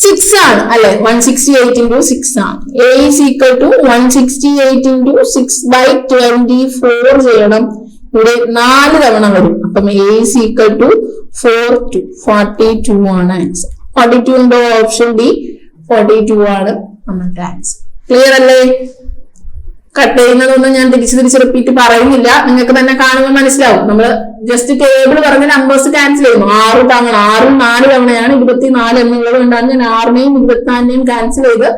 6 ആണ് അല്ലെ? 168 × 6 ആണ്. A is equal to 168 × 6/24 ചെയ്യണം. ഇവിടെ 4 തവണ വരും. അപ്പം A is equal to 42 ആണ് ആൻസർ. 42 ഉണ്ടോ? ഓപ്ഷൻ ഡി 42 ആണ് നമ്മളുടെ ആൻസർ. ക്ലിയർ അല്ലേ? കട്ട് ചെയ്യുന്നതൊന്നും ഞാൻ തിരിച്ച് റിപ്പീറ്റ് പറയുന്നില്ല. നിങ്ങൾക്ക് തന്നെ കാണുമ്പോൾ മനസ്സിലാവും. നമ്മൾ ജസ്റ്റ് ടേബിൾ പറഞ്ഞ നമ്പേഴ്സ് ക്യാൻസൽ ചെയ്യുന്നു. 6 തവണ 6ഉം 4 തവണയാണ് 24 എന്നുള്ളത് കൊണ്ടാണ് ഞാൻ 6നെയും 24നെയും ക്യാൻസൽ ചെയ്ത്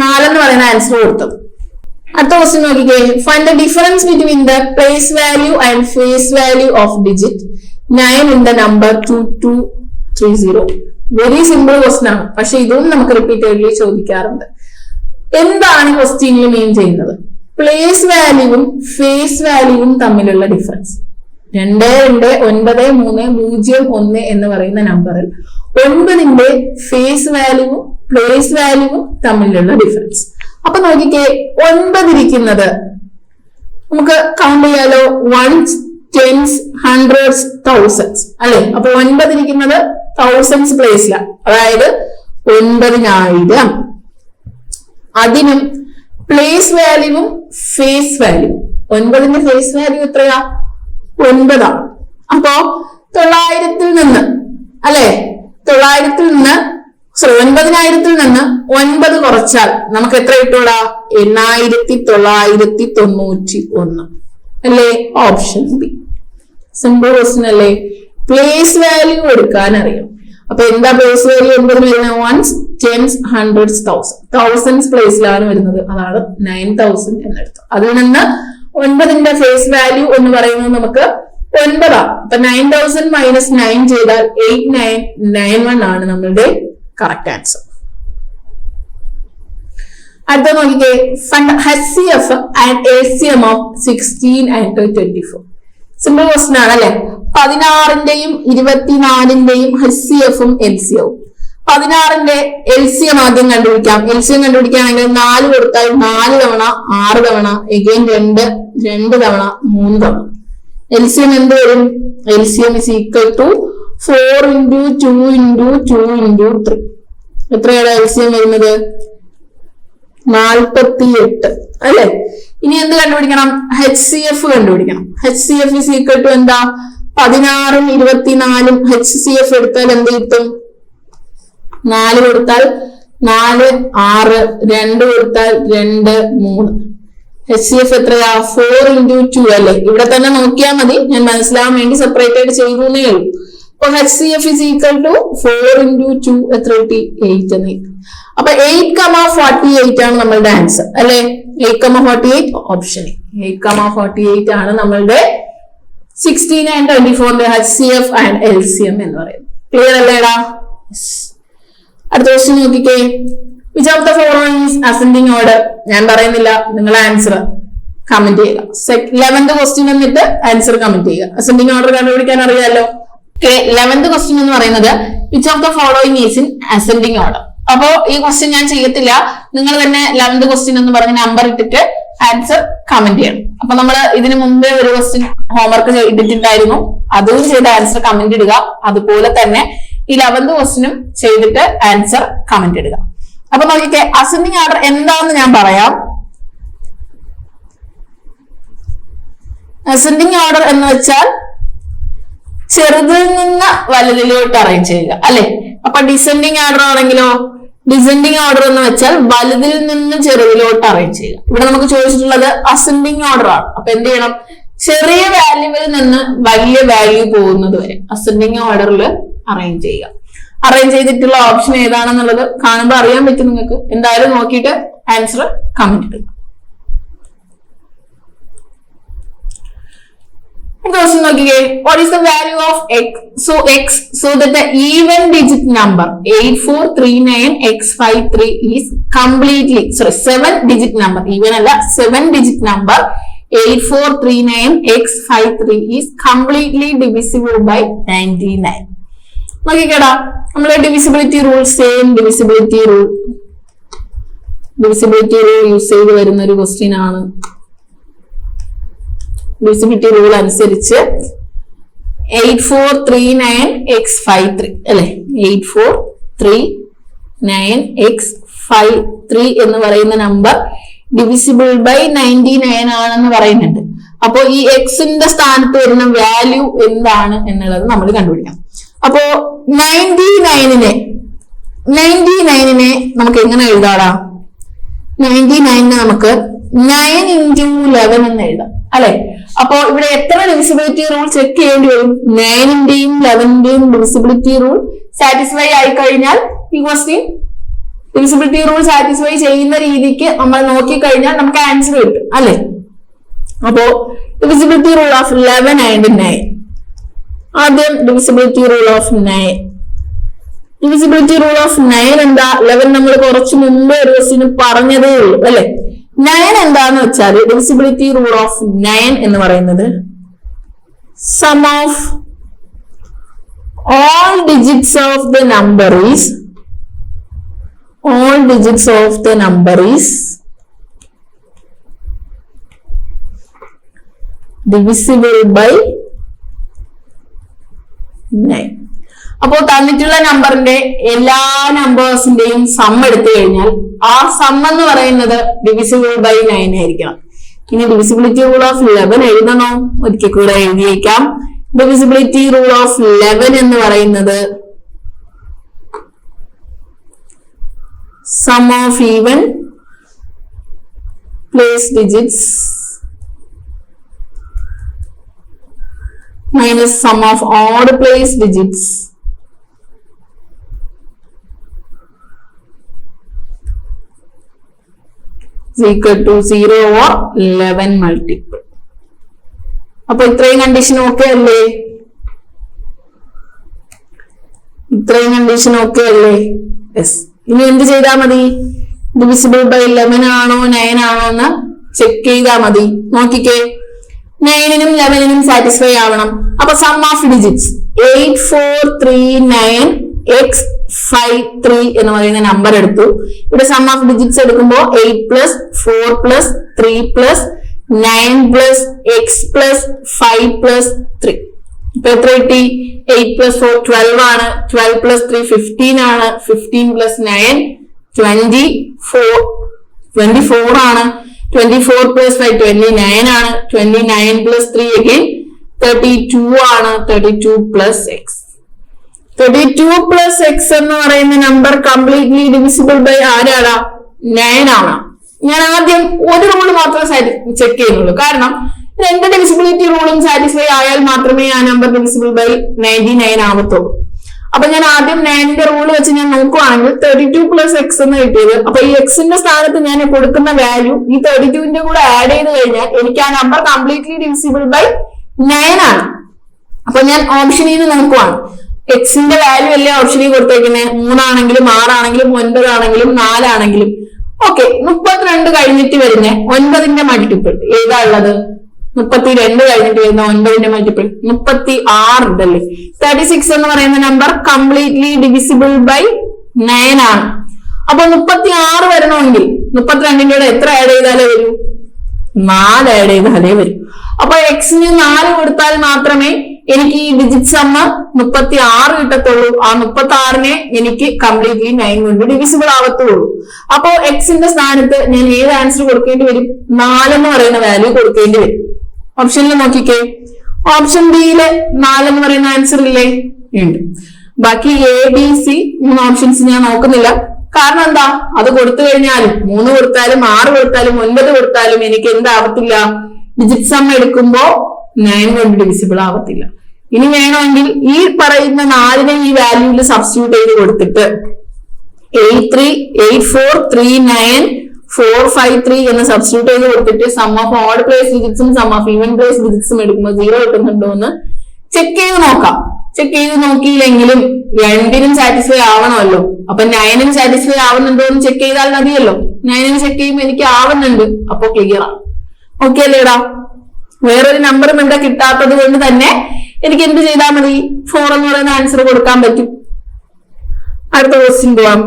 4 എന്ന് പറയുന്ന ആൻസർ കൊടുത്തത്. അടുത്ത ക്വസ്റ്റ്യൻ നോക്കിക്കേ. Find the difference between the place value and face value of digit 9 in the number 2230. Very simple question ആണ്. പക്ഷെ ഇതും നമുക്ക് റിപ്പീറ്റഡ്ലി ചോദിക്കാറുണ്ട്. എന്താണ് ക്വസ്റ്റ്യനിൽ മീൻ ചെയ്യുന്നത്? പ്ലേസ് വാല്യൂവും ഫേസ് വാല്യൂവും തമ്മിലുള്ള ഡിഫറൻസ്. 229301 എന്ന് പറയുന്ന നമ്പറിൽ 9ന്റെ ഫേസ് വാല്യൂവും പ്ലേസ് വാല്യൂവും തമ്മിലുള്ള ഡിഫറൻസ്. അപ്പൊ നോക്കിക്കേ, 9 ഇരിക്കുന്നത് നമുക്ക് കൗണ്ട് ചെയ്യാലോ. 1s, 10s, 100s, 1000s അല്ലെ? അപ്പൊ 9 ഇരിക്കുന്നത് 1000s പ്ലേസിലാണ്. അതായത് 9000. അതിനും പ്ലേസ് വാല്യൂവും ഫേസ് വാല്യൂ. 9ന്റെ ഫേസ് വാല്യൂ എത്രയാ? 9 ആണ്. അപ്പോ 900ൽ നിന്ന് അല്ലെ? 900ൽ നിന്ന് 9000ൽ നിന്ന് 9 കുറച്ചാൽ നമുക്ക് എത്ര കിട്ടൂടാ? 8991 അല്ലേ? Option B. സിമ്പിൾ ക്വസ്റ്റ്യൻ അല്ലേ? പ്ലേസ് വാല്യൂ എടുക്കാൻ അറിയാം. അപ്പൊ എന്താ പ്ലേസ് വാല്യൂ 9 വരുന്നത്? 1s, 10s, 100s, 1000s പ്ലേസിലാണ് വരുന്നത്. അതാണ് 9000 എന്നെടുത്തു. അതിൽ നിന്ന് 9ന്റെ ഫേസ് വാല്യൂ എന്ന് പറയുന്നത് നമുക്ക് 9 ആണ്. അപ്പൊ 9000 - 9 ചെയ്താൽ 8991 ആണ് നമ്മളുടെ കറക്റ്റ് ആൻസർ. അടുത്ത നോക്കിക്കേ. HCF and LCM of 16 and 24. Simple question ആണ് അല്ലെ? 16ന്റെയും 24ന്റെയും HCF-ഉം LCM-ഉം. 16ന്റെ LCM ആദ്യം കണ്ടുപിടിക്കാം. LCM കണ്ടുപിടിക്കുകയാണെങ്കിൽ 4 കൊടുത്താൽ 4 തവണ 6 തവണ എഗെയിൻ 2 തവണ 3 തവണ. LCM എന്ത് വരും? LCM is equal to 4 into 2 into 2 into 3. എത്രയാണ് LCM വരുന്നത്? 48 അല്ലെ? ഇനി എന്ത് കണ്ടുപിടിക്കണം? HCF കണ്ടുപിടിക്കണം. HCF is equal to എന്താ? 16ഉം 24ഉം HCF എടുത്താൽ എന്ത് കിട്ടും? 4 കൊടുത്താൽ 4 6 2 കൊടുത്താൽ 2 3. HCF എത്രയാ? 4 into 2 അല്ലെ? ഇവിടെ തന്നെ നോക്കിയാൽ മതി, ഞാൻ മനസ്സിലാവാൻ വേണ്ടി സെപ്പറേറ്റ് ആയിട്ട് ചെയ്തേ ഉള്ളൂ. അപ്പൊ HCF is equal to 4 into 2 എത്ര കിട്ടി? 8 എന്ന് കിട്ടും. അപ്പൊ 8,48 ആണ് നമ്മളുടെ ആൻസർ അല്ലെ? 8,48 ഓപ്ഷൻ 8,48 ആണ് നമ്മളുടെ 16 and 24 HCF and LCM എന്ന് പറയുന്നത്. ക്ലിയർ അല്ലേടാ? അടുത്ത ക്വസ്റ്റ്യൻ നോക്കിക്കേ. Which of the following is ascending order? ഞാൻ പറയുന്നില്ല, നിങ്ങൾ ആൻസർ കമന്റ് ചെയ്യുക. 11th ക്വസ്റ്റ്യൻ എന്നിട്ട് ആൻസർ കമന്റ് ചെയ്യുക. അസെൻഡിങ് ഓർഡർ കണ്ടുപിടിക്കാൻ അറിയാലോ. 11th ക്വസ്റ്റ്യൻ എന്ന് പറയുന്നത് which of the following is in ascending order. അപ്പോ ഈ ക്വസ്റ്റ്യൻ ഞാൻ ചെയ്യത്തില്ല, നിങ്ങൾ തന്നെ 11th ക്വസ്റ്റ്യൻ എന്ന് പറഞ്ഞ നമ്പർ ഇട്ടിട്ട് ആൻസർ കമന്റ് ചെയ്യണം. അപ്പൊ നമ്മൾ ഇതിനു മുമ്പേ ഒരു ക്വസ്റ്റ്യൻ ഹോംവർക്ക് ചെയ്തിട്ടുണ്ടായിരുന്നു, അതും ചെയ്ത് ആൻസർ കമന്റ് ഇടുക. അതുപോലെ തന്നെ ഈ 11th ക്വസ്റ്റ്യനും ചെയ്തിട്ട് ആൻസർ കമന്റ് ഇടുക. അപ്പൊ നോക്കിക്കേ, അസെൻഡിങ് ഓർഡർ എന്താണെന്ന് ഞാൻ പറയാം. അസെൻഡിങ് ഓർഡർ എന്ന് വെച്ചാൽ ചെറുതിൽ നിന്ന് വലുതിലോട്ട് അറേഞ്ച് ചെയ്യുക അല്ലെ? അപ്പൊ ഡിസെൻഡിങ് ഓർഡർ ആണെങ്കിലോ, ഡിസെൻഡിങ് ഓർഡർ എന്ന് വെച്ചാൽ വലുതിൽ നിന്ന് ചെറുതിലോട്ട് അറേഞ്ച് ചെയ്യുക. ഇവിടെ നമുക്ക് ചോദിച്ചിട്ടുള്ളത് അസെൻഡിങ് ഓർഡർ ആണ്. അപ്പൊ എന്ത് ചെയ്യണം? ചെറിയ വാല്യൂവിൽ നിന്ന് വലിയ വാല്യൂ പോകുന്നത് വരെ അസെൻഡിങ് ഓർഡറിൽ അറേഞ്ച് ചെയ്യുക. അറേഞ്ച് ചെയ്തിട്ടുള്ള ഓപ്ഷൻ ഏതാണെന്നുള്ളത് കാണുമ്പോൾ അറിയാൻ പറ്റും നിങ്ങൾക്ക്. എന്തായാലും നോക്കിയിട്ട് ആൻസർ കമന്റ് ഇടുക. Question നോക്കിക്കേ. What is the value of x? So that the even digit number 8439x53 is completely 7 digit number, even അല്ല 7 digit number 8439x53 is completely divisible by 99. നോക്കിക്കേടാ, നമ്മളെ divisibility rule, same divisibility rule use ചെയ്ത് വരുന്ന ഒരു ക്വസ്റ്റ്യൻ ആണ്. ഡിവിസിബിലിറ്റി റൂൾ അനുസരിച്ച് 8439x53 അല്ലെ? 8439x53 എന്ന് പറയുന്ന നമ്പർ ഡിവിസിബിൾ ബൈ 99 ആണെന്ന് പറയുന്നുണ്ട്. അപ്പോ ഈ എക്സിന്റെ സ്ഥാനത്ത് വരുന്ന വാല്യൂ എന്താണ് എന്നുള്ളത് നമ്മൾ കണ്ടുപിടിക്കണം. അപ്പോ 99നെ നമുക്ക് എങ്ങനെ എഴുതാടാ? 99നെ നമുക്ക് 9 into 11 എന്ന് എഴുതാം അല്ലെ? അപ്പോ ഇവിടെ എത്ര ഡിവിസിബിലിറ്റി റൂൾ ചെക്ക് ചെയ്യേണ്ടി വരും? 9ന്റെയും 11ന്റെയും ഡിവിസിബിലിറ്റി റൂൾ സാറ്റിസ്ഫൈ ആയി കഴിഞ്ഞാൽ ഈ ക്വസ്റ്റ്യൻ ഡിവിസിബിലിറ്റി റൂൾ സാറ്റിസ്ഫൈ ചെയ്യുന്ന രീതിക്ക് നമ്മൾ നോക്കിക്കഴിഞ്ഞാൽ നമുക്ക് ആൻസർ കിട്ടും അല്ലെ? അപ്പോ ഡിവിസിബിലിറ്റി റൂൾ ഓഫ് 11 and 9. ആദ്യം divisibility rule of 9. Divisibility rule of 9 എന്താ? 11 നമ്മൾ കുറച്ചു മുമ്പേ ഒരു ക്വസ്റ്റ്യന് പറഞ്ഞതേ ഉള്ളൂ അല്ലെ? 9 എന്താന്ന് വെച്ചാൽ ഡിവിസിബിലിറ്റി റൂൾ ഓഫ് 9 എന്ന് പറയുന്നത് sum of all digits of the number is divisible by 9. അപ്പോ തന്നിട്ടുള്ള നമ്പറിന്റെ എല്ലാ നമ്പേഴ്സിന്റെയും സം എടുത്തു കഴിഞ്ഞാൽ ആ സം എന്ന് പറയുന്നത് ഡിവിസിബിൾ ബൈ 9 ആയിരിക്കണം. ഇനി ഡിവിസിബിലിറ്റി റൂൾ ഓഫ് 11 എഴുതണോ? ഒരിക്കൽ കൂടെ എഴുതിയേക്കാം. ഡിവിസിബിലിറ്റി റൂൾ ഓഫ് 11 എന്ന് പറയുന്നത് sum of even place digits minus sum of odd place digits is equal to 0 or 11 multiple. അപ്പൊ ഇത്രയും കണ്ടീഷൻ ഓക്കെ അല്ലേ? യെസ്. ഇനി എന്ത് ചെയ്താൽ മതി? ഡിവിസിബിൾ ബൈ 11 ആണോ 9 ആണോ എന്ന് ചെക്ക് ചെയ്താൽ മതി. നോക്കിക്കേ, 9നും 11നും സാറ്റിസ്ഫൈ ആവണം. അപ്പൊ സം ഓഫ് ഡിജിറ്റ്സ് 8439x 5 3 എന്ന് പറയുന്ന നമ്പർ എടുത്തു. ഇവിടെ സം ഓഫ് ഡിജിറ്റ്സ് എടുക്കുമ്പോൾ 8 plus 4 plus 3 plus 9 plus X plus 5 plus 3. ഇപ്പൊ എത്ര കിട്ടി? 8 പ്ലസ് 4 12 ആണ്. 12 പ്ലസ് 3 15 ആണ്. 15 പ്ലസ് 9 24 ആണ്. 24 പ്ലസ് 5 29 ആണ്. 29 പ്ലസ് 3 again 32 ആണ്. 32 പ്ലസ് എക്സ്. 32 പ്ലസ് എക്സ് എന്ന് പറയുന്ന നമ്പർ കംപ്ലീറ്റ്ലി ഡിവിസിബിൾ ബൈ ആരാടാ? 9 ആണ്. ഞാൻ ആദ്യം ഒരു റൂൾ മാത്രമേ ചെക്ക് ചെയ്യുന്നുള്ളൂ. കാരണം രണ്ട് ഡിവിസിബിലിറ്റി റൂളും സാറ്റിസ്ഫൈ ആയാൽ മാത്രമേ ആ നമ്പർ ഡിവിസിബിൾ ബൈ 99 ആവത്തുള്ളൂ. അപ്പൊ ഞാൻ ആദ്യം 9ന്റെ റൂൾ വെച്ച് ഞാൻ നോക്കുവാണെങ്കിൽ 32 പ്ലസ് എക്സ് എന്ന് കിട്ടിയത്. അപ്പൊ ഈ എക്സിന്റെ സ്ഥാനത്ത് ഞാൻ കൊടുക്കുന്ന വാല്യൂ ഈ 32ന്റെ കൂടെ ആഡ് ചെയ്ത് കഴിഞ്ഞാൽ എനിക്ക് ആ നമ്പർ കംപ്ലീറ്റ്ലി ഡിവിസിബിൾ ബൈ 9 ആണ്. അപ്പൊ ഞാൻ ഓപ്ഷനിൽ നിന്ന് നോക്കുവാണ്. എക്സിന്റെ വാല്യൂ അല്ലേ ഓപ്ഷനിൽ കൊടുത്തേക്കുന്നത്? 3 ആണെങ്കിലും 6 ആണെങ്കിലും 9 ആണെങ്കിലും 4 ആണെങ്കിലും. ഓക്കെ, 32 കഴിഞ്ഞിട്ട് വരുന്ന 9ന്റെ മൾട്ടിപ്പിൾ ഏതാ ഉള്ളത്? 32 കഴിഞ്ഞിട്ട് വരുന്ന 9ന്റെ മൾട്ടിപ്പിൾ 36 ഉണ്ടല്ലേ. 36 എന്ന് പറയുന്ന നമ്പർ കംപ്ലീറ്റ്ലി ഡിവിസിബിൾ ബൈ 9 ആണ്. അപ്പൊ 36 വരണമെങ്കിൽ 32ന്റെ കൂടെ എത്ര ആഡ് ചെയ്താലേ വരൂ? 4 ആഡ് ചെയ്താലേ വരും. അപ്പൊ എക്സിന് 4 കൊടുത്താൽ മാത്രമേ എനിക്ക് ഈ ഡിജിറ്റ് സമ്മ 36 കിട്ടത്തുള്ളൂ. ആ 36നെ എനിക്ക് കംപ്ലീറ്റ്ലി 9 കൊണ്ട് ഡിവിസിബിൾ ആവത്തുള്ളൂ. അപ്പോ എക്സിന്റെ സ്ഥാനത്ത് ഞാൻ ഏത് ആൻസർ കൊടുക്കേണ്ടി വരും? 4 എന്ന് പറയുന്ന വാല്യൂ കൊടുക്കേണ്ടി വരും. ഓപ്ഷനിൽ നോക്കിക്കേ, ഓപ്ഷൻ ബിയില് 4 എന്ന് പറയുന്ന ആൻസർ ഇല്ലേ? ഉണ്ട്. ബാക്കി എ ബി സി 3 ഓപ്ഷൻസ് ഞാൻ നോക്കുന്നില്ല. കാരണം എന്താ? അത് കൊടുത്തു കഴിഞ്ഞാലും 3 കൊടുത്താലും 6 കൊടുത്താലും 9 കൊടുത്താലും എനിക്ക് എന്താവത്തില്ല? ഡിജിറ്റ് സം എടുക്കുമ്പോ 9 കൊണ്ട് ഡിവിസിബിൾ ആവത്തില്ല. ഇനി വേണമെങ്കിൽ ഈ പറയുന്ന 4നെ ഈ വാല്യൂവിൽ സബ്സ്റ്റിറ്റ്യൂട്ട് ചെയ്ത് കൊടുത്തിട്ട് 83 84 39 453 എന്ന് സബ്സ്റ്റിറ്റ്യൂട്ട് ചെയ്ത് കൊടുത്തിട്ട് സം ഓഫ് ഓഡ് പ്ലേസ് ഡിജിറ്റ്സും സം ഓഫ് ഈവൻ പ്ലേസ് ഡിജിറ്റ്സും എടുക്കുമ്പോൾ 0 കിട്ടുന്നുണ്ടോ എന്ന് ചെക്ക് ചെയ്ത് നോക്കാം. ചെക്ക് ചെയ്ത് നോക്കിയില്ലെങ്കിലും 2നും സാറ്റിസ്ഫൈ ആവണമല്ലോ. അപ്പൊ 9നും സാറ്റിസ്ഫൈ ആവുന്നുണ്ടോ എന്ന് ചെക്ക് ചെയ്താൽ മതിയല്ലോ. 9ന് ചെക്ക് ചെയ്യുമ്പോൾ എനിക്ക് ആവുന്നുണ്ട്, അപ്പൊ ക്ലിയർ ആണ്. ഓക്കെ അല്ലേടാ? വേറൊരു നമ്പറും ഇവിടെ കിട്ടാത്തത് കൊണ്ട് തന്നെ എനിക്ക് എന്ത് ചെയ്താൽ മതി? 4 എന്ന് പറയുന്ന ആൻസർ കൊടുക്കാൻ പറ്റും. അടുത്ത ക്വസ്റ്റ്യൻ പോവാം.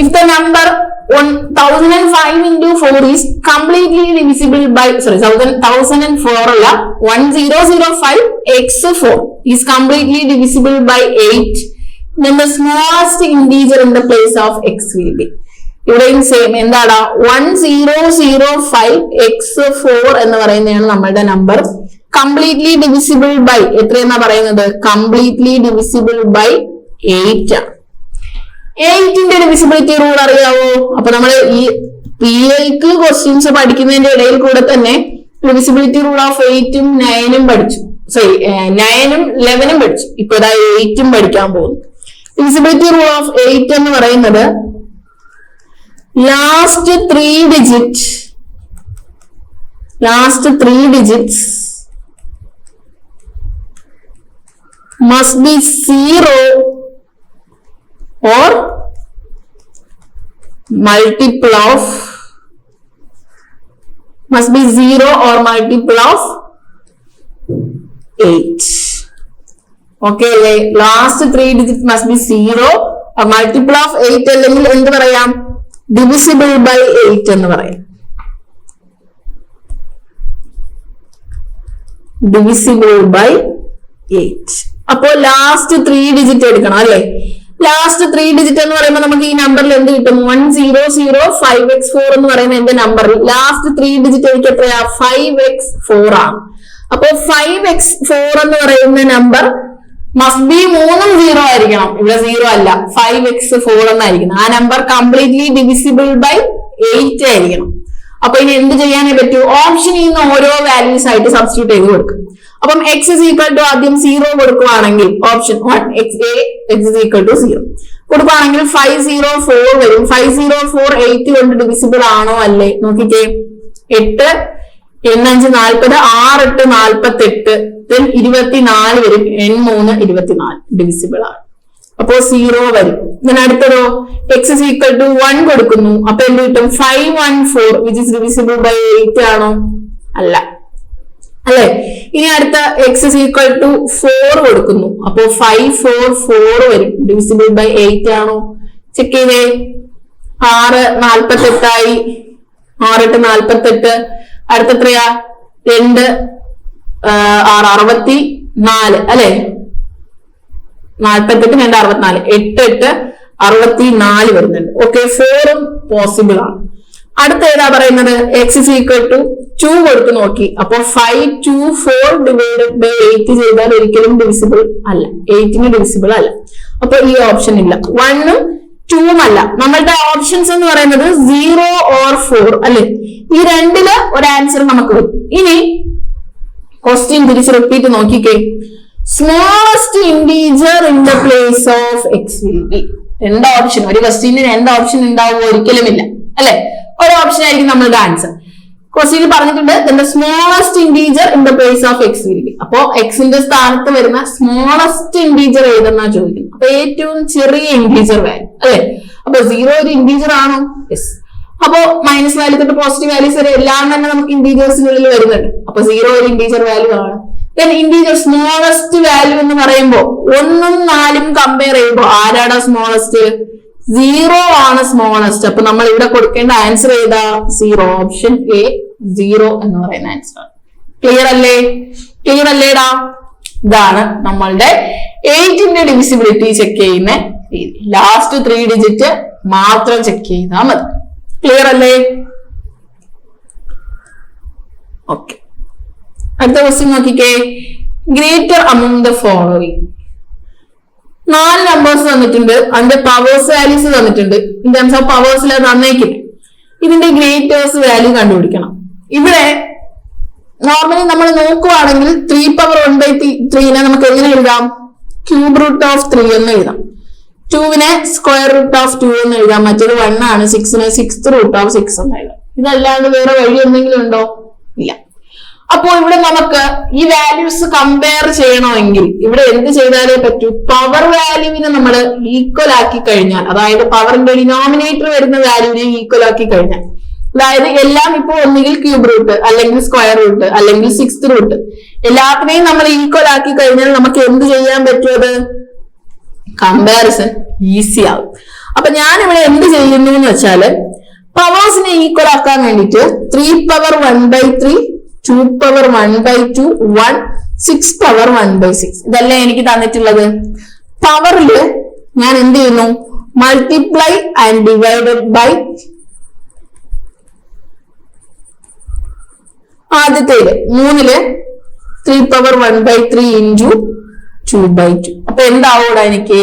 If the number 1005 into 4 is completely divisible by 1004 അല്ല 1005 x4 is completely divisible by 8, then the smallest integer in the place of x will be. ഇവിടെയും സെയിം എന്താടാ? 1005 x4 എന്ന് പറയുന്നതാണ് നമ്മളുടെ നമ്പർ. കംപ്ലീറ്റ്ലി ഡിവിസിബിൾ ബൈ എത്രയെന്നാ പറയുന്നത്? കംപ്ലീറ്റ്ലി ഡിവിസിബിൾ ബൈ 8 ആണ്. 8ന്റെ ഡിവിസിബിലിറ്റി റൂൾ അറിയാവോ? അപ്പൊ നമ്മൾ ഈ PLക്ക് ക്വസ്റ്റ്യൻസ് പഠിക്കുന്നതിന്റെ ഇടയിൽ കൂടെ തന്നെ ഡിവിസിബിലിറ്റി റൂൾ ഓഫ് 8ഉം 9ഉം പഠിച്ചു. 9ഉം 11ഉം പഠിച്ചു. ഇപ്പൊ 8ഉം പഠിക്കാൻ പോകുന്നു. ഡിവിസിബിലിറ്റി റൂൾ ഓഫ് 8 എന്ന് പറയുന്നത് last three digits must be 0 or multiple of 8. Okay, last 3 digits must be 0 or multiple of 8 അല്ലെങ്കിൽ എന്ത് പറയാം? ഡിവിസിബിൾ ബൈ 8 എന്ന് പറയാം. Divisible by 8. അപ്പോ ലാസ്റ്റ് 3 ഡിജിറ്റ് എടുക്കണം അല്ലെ? ലാസ്റ്റ് 3 ഡിജിറ്റ് എന്ന് പറയുമ്പോൾ നമുക്ക് ഈ നമ്പറിൽ എന്ത് കിട്ടും? 1005x4 എന്ന് പറയുന്ന എന്റെ നമ്പറിൽ ലാസ്റ്റ് 3 ഡിജിറ്റ് എനിക്ക് എത്രയാ? 5x4 ആണ്. അപ്പോ 5x4 എന്ന് പറയുന്ന നമ്പർ മസ്റ്റ് ബി 3ഉം 0 ആയിരിക്കണം. ഇവിടെ 0 അല്ല, 5x4 എന്നായിരിക്കണം. ആ നമ്പർ കംപ്ലീറ്റ്ലി ഡിവിസിബിൾ ബൈ 8 ആയിരിക്കണം. അപ്പൊ ഇനി എന്ത് ചെയ്യാനേ പറ്റൂ? ഓപ്ഷനിൽ നിന്ന് ഓരോ വാല്യൂസ് ആയിട്ട് സബ്സ്റ്റിറ്റ്യൂട്ട് ചെയ്ത് കൊടുക്കും. അപ്പം x is equal to ആദ്യം 0 കൊടുക്കുവാണെങ്കിൽ option 1 x is equal to 0 കൊടുക്കുവാണെങ്കിൽ 504 വരും. 504 8 കൊണ്ട് ഡിവിസിബിൾ ആണോ അല്ലേ? നോക്കിക്കേ, 8 5 40 6 8 48 24 വരും. 3 24 ഡിവിസിബിൾ ആണ്. അപ്പോ 0 വരും. then അടുത്തതോ x is equal to 1 കൊടുക്കുന്നു. അപ്പൊ എന്ത് കിട്ടും? 514 which is divisible by 8 ആണോ? അല്ല. അല്ലെ? ഇനി അടുത്ത എക്സ് ഇസ് ഈക്വൽ ടു 4 കൊടുക്കുന്നു. അപ്പോ 5 4 4 വരും. ഡിവിസിബിൾ ബൈ 8 ആണോ? ചെക്ക് ചെയ്തേ. 6 48 ആയി. 6 8 48. അടുത്ത എത്രയാ? 2 6 64 അല്ലെ? 48 2 64 8 8 64 വരുന്നുണ്ട്. ഓക്കെ, 4ഉം പോസിബിൾ ആണ്. അടുത്ത ഏതാ പറയുന്നത്? എക്സ് ഇസ് ഈക്വൽ ടു 2 കൊടുത്ത് നോക്കി. അപ്പൊ 5 2 4 ഡിവൈഡഡ് ബൈ 8 ചെയ്താൽ ഒരിക്കലും ഡിവിസിബിൾ അല്ല. 8ന് ഡിവിസിബിൾ അല്ല. അപ്പൊ ഈ ഓപ്ഷൻ ഇല്ല. 1ഉം 2ഉം അല്ല. നമ്മളുടെ ഓപ്ഷൻസ് എന്ന് പറയുന്നത് 0 or 4 അല്ലെ? ഈ രണ്ടില് ഒരു ആൻസർ നമുക്ക് വരും. ഇനി ക്വസ്റ്റ്യൻ തിരിച്ച് റിപ്പീറ്റ് നോക്കിക്കേ. Smallest integer in the place of X will be. രണ്ട് ഓപ്ഷൻ. ഒരു ക്വസ്റ്റ്യന് രണ്ട് ഓപ്ഷൻ ഉണ്ടാവുമോ? ഒരിക്കലും ഇല്ല അല്ലെ? ഒരു ഓപ്ഷൻ ആയിരിക്കും നമ്മളുടെ ആൻസർ. ക്വസ്റ്റ്യൻ പറഞ്ഞിട്ടുണ്ട് smallest integer in the place of X will be. അപ്പോ എക്സിന്റെ സ്ഥാനത്ത് വരുന്ന സ്മോളസ്റ്റ് ഇന്റീജർ ഏതെന്നാ ചോദിക്കുന്നത്. അപ്പൊ ഏറ്റവും ചെറിയ ഇന്റീജർ വാല്യൂ അല്ലെ? അപ്പൊ 0 ഒരു ഇന്റീജർ ആണോ? യെസ്. അപ്പോ മൈനസ് വാല്യൂ തൊട്ട് പോസിറ്റീവ് വാല്യൂസ് വരെ എല്ലാം തന്നെ നമുക്ക് ഇന്റീജേഴ്സിനുള്ളിൽ വരുന്നുണ്ട്. അപ്പൊ 0 ഒരു ഇന്റീജർ വാല്യൂ ആണ്. ഇന്റീജർ സ്മോളസ്റ്റ് വാല്യൂ എന്ന് പറയുമ്പോ 1ഉം 4ഉം കമ്പയർ ചെയ്യുമ്പോൾ ആരാടാ സ്മോളസ്റ്റ്? 0 ആണ് സ്മോളസ്റ്റ്. അപ്പൊ നമ്മൾ ഇവിടെ കൊടുക്കേണ്ട ആൻസർ ഏതാ? 0. ഓപ്ഷൻ എ 0 എന്ന് പറയുന്ന ആൻസർ ആണ്. ക്ലിയർ അല്ലേ? ക്ലിയർ അല്ലേടാ? ഇതാണ് നമ്മളുടെ 8ന്റെ ഡിവിസിബിലിറ്റി ചെക്ക് ചെയ്യുന്ന രീതി. ലാസ്റ്റ് 3 ഡിജിറ്റ് മാത്രം ചെക്ക് ചെയ്താൽ മതി. ക്ലിയർ അല്ലേ? ഓക്കെ, അടുത്ത ക്വസ്റ്റ്യൻ നോക്കിക്കേ. Greater among the following. 4 numbers തന്നിട്ടുണ്ട്. അതിന്റെ പവേഴ്സ് വാല്യൂസ് തന്നിട്ടുണ്ട്. ഇൻ ടേംസ് ഓഫ് പവേഴ്സിൽ തന്നേക്കില്ല. ഇതിന്റെ ഗ്രേറ്റേഴ്സ് വാല്യൂ കണ്ടുപിടിക്കണം. ഇവിടെ നോർമലി നമ്മൾ നോക്കുവാണെങ്കിൽ 3 പവർ 1/3 നമുക്ക് എങ്ങനെ എഴുതാം? ക്യൂബ് റൂട്ട് ഓഫ് 3 എന്ന് എഴുതാം. 2നെ സ്ക്വയർ റൂട്ട് ഓഫ് 2 എന്ന് എഴുതാം. മറ്റൊരു 1 ആണ്. 6നെ 6th റൂട്ട് ഓഫ് 6 എന്ന് എഴുതാം. ഇതല്ലാണ്ട് വേറെ വഴി എന്തെങ്കിലും ഉണ്ടോ? ഇല്ല. അപ്പോ ഇവിടെ നമുക്ക് ഈ വാല്യൂസ് കമ്പയർ ചെയ്യണമെങ്കിൽ ഇവിടെ എന്ത് ചെയ്താലേ പറ്റൂ? പവർ വാല്യൂവിനെ നമ്മൾ ഈക്വൽ ആക്കി കഴിഞ്ഞാൽ, അതായത് പവറിന്റെ ഡിനോമിനേറ്റർ വരുന്ന വാല്യൂവിനെ ഈക്വൽ ആക്കി കഴിഞ്ഞാൽ, അതായത് എല്ലാം ഇപ്പൊ ഒന്നുകിൽ ക്യൂബ് റൂട്ട് അല്ലെങ്കിൽ സ്ക്വയർ റൂട്ട് അല്ലെങ്കിൽ 6th റൂട്ട് എല്ലാത്തിനെയും നമ്മൾ ഈക്വൽ ആക്കി കഴിഞ്ഞാൽ നമുക്ക് എന്ത് ചെയ്യാൻ പറ്റുമത്? കമ്പാരിസൺ ഈസി ആവും. അപ്പൊ ഞാൻ ഇവിടെ എന്ത് ചെയ്യുന്നു എന്ന് വെച്ചാല് പവേഴ്സിനെ ഈക്വൽ ആക്കാൻ വേണ്ടിട്ട് 3 പവർ 1/3 2 പവർ 1/2 1 6 പവർ 1/6 ഇതല്ലേ എനിക്ക് തന്നിട്ടുള്ളത്. പവറില് ഞാൻ എന്ത് ചെയ്യുന്നു? മൾട്ടിപ്ലൈ ആൻഡ് ഡിവൈഡഡ് ബൈ ആദ്യത്തേല് 3ല് 3 പവർ 1/3 ഇൻറ്റു 2/2. അപ്പൊ എന്താവൂടാ എനിക്ക്?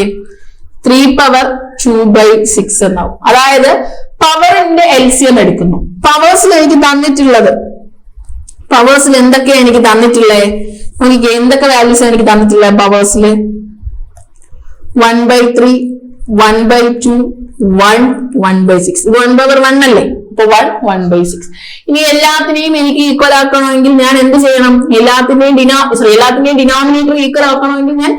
3 പവർ 2/6 എന്നാവും. അതായത് പവറിന്റെ എൽസിയം എടുക്കുന്നു. പവേഴ്സിൽ എനിക്ക് തന്നിട്ടുള്ളത്, പവേഴ്സിൽ എന്തൊക്കെയാ എനിക്ക് തന്നിട്ടുള്ളത്? നോക്കിക്കേ, എന്തൊക്കെ വാല്യൂസ് എനിക്ക് തന്നിട്ടുള്ളത് പവേഴ്സിൽ? 1/3 1/2 1 1/6. ഇത് 1/1 അല്ലേ? അപ്പൊ 1 1/6. ഇനി എല്ലാത്തിനെയും എനിക്ക് ഈക്വൽ ആക്കണമെങ്കിൽ ഞാൻ എന്ത് ചെയ്യണം? എല്ലാത്തിന്റെയും ഡിനോമിനേറ്റർ ഈക്വൽ ആക്കണമെങ്കിൽ ഞാൻ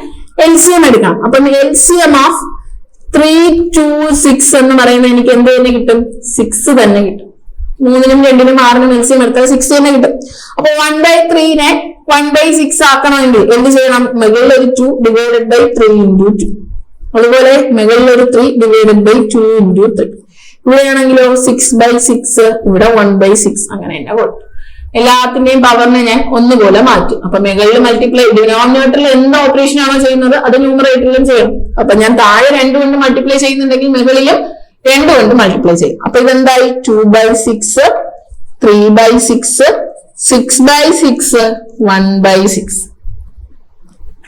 എൽസിയം എടുക്കണം. അപ്പൊ എൽസിയം ഓഫ് 3 2 6 എന്ന് പറയുന്നത് എനിക്ക് എന്ത് തന്നെ കിട്ടും? 6 തന്നെ കിട്ടും. 3നും 2നും 6നും എൽസിയം എടുത്താൽ 6 തന്നെ കിട്ടും. അപ്പൊ 1/3നെ 1/6 ആക്കണമെങ്കിൽ എന്ത് ചെയ്യണം? മുകളിൽ ഒരു 2 ഡിവൈഡഡ് ബൈ 3 ഇൻറ്റു 2. അതുപോലെ മുകളിൽ ഒരു 3 ഡിവൈഡഡ് ബൈ 2 ഇൻറ്റു 3. ഇവിടെയാണെങ്കിലോ 6/6, ഇവിടെ 1/6. അങ്ങനെ തന്നെ കൊടുക്കും. എല്ലാത്തിന്റെയും പവറിനെ ഞാൻ ഒന്നുപോലെ മാറ്റും. അപ്പൊ മുകളിൽ മൾട്ടിപ്ലൈ, ഡിനോമിനേറ്ററിൽ എന്ത് ഓപ്പറേഷൻ ആണോ ചെയ്യുന്നത് അത് ന്യൂമറേറ്ററിലും ചെയ്യണം. അപ്പൊ ഞാൻ താഴെ 2 കൊണ്ട് മൾട്ടിപ്ലൈ ചെയ്യുന്നുണ്ടെങ്കിൽ മുകളിലും 2 കൊണ്ട് മൾട്ടിപ്ലൈ ചെയ്യും. അപ്പൊ ഇതെന്തായി? 2/6 3/6 6/6 1/6.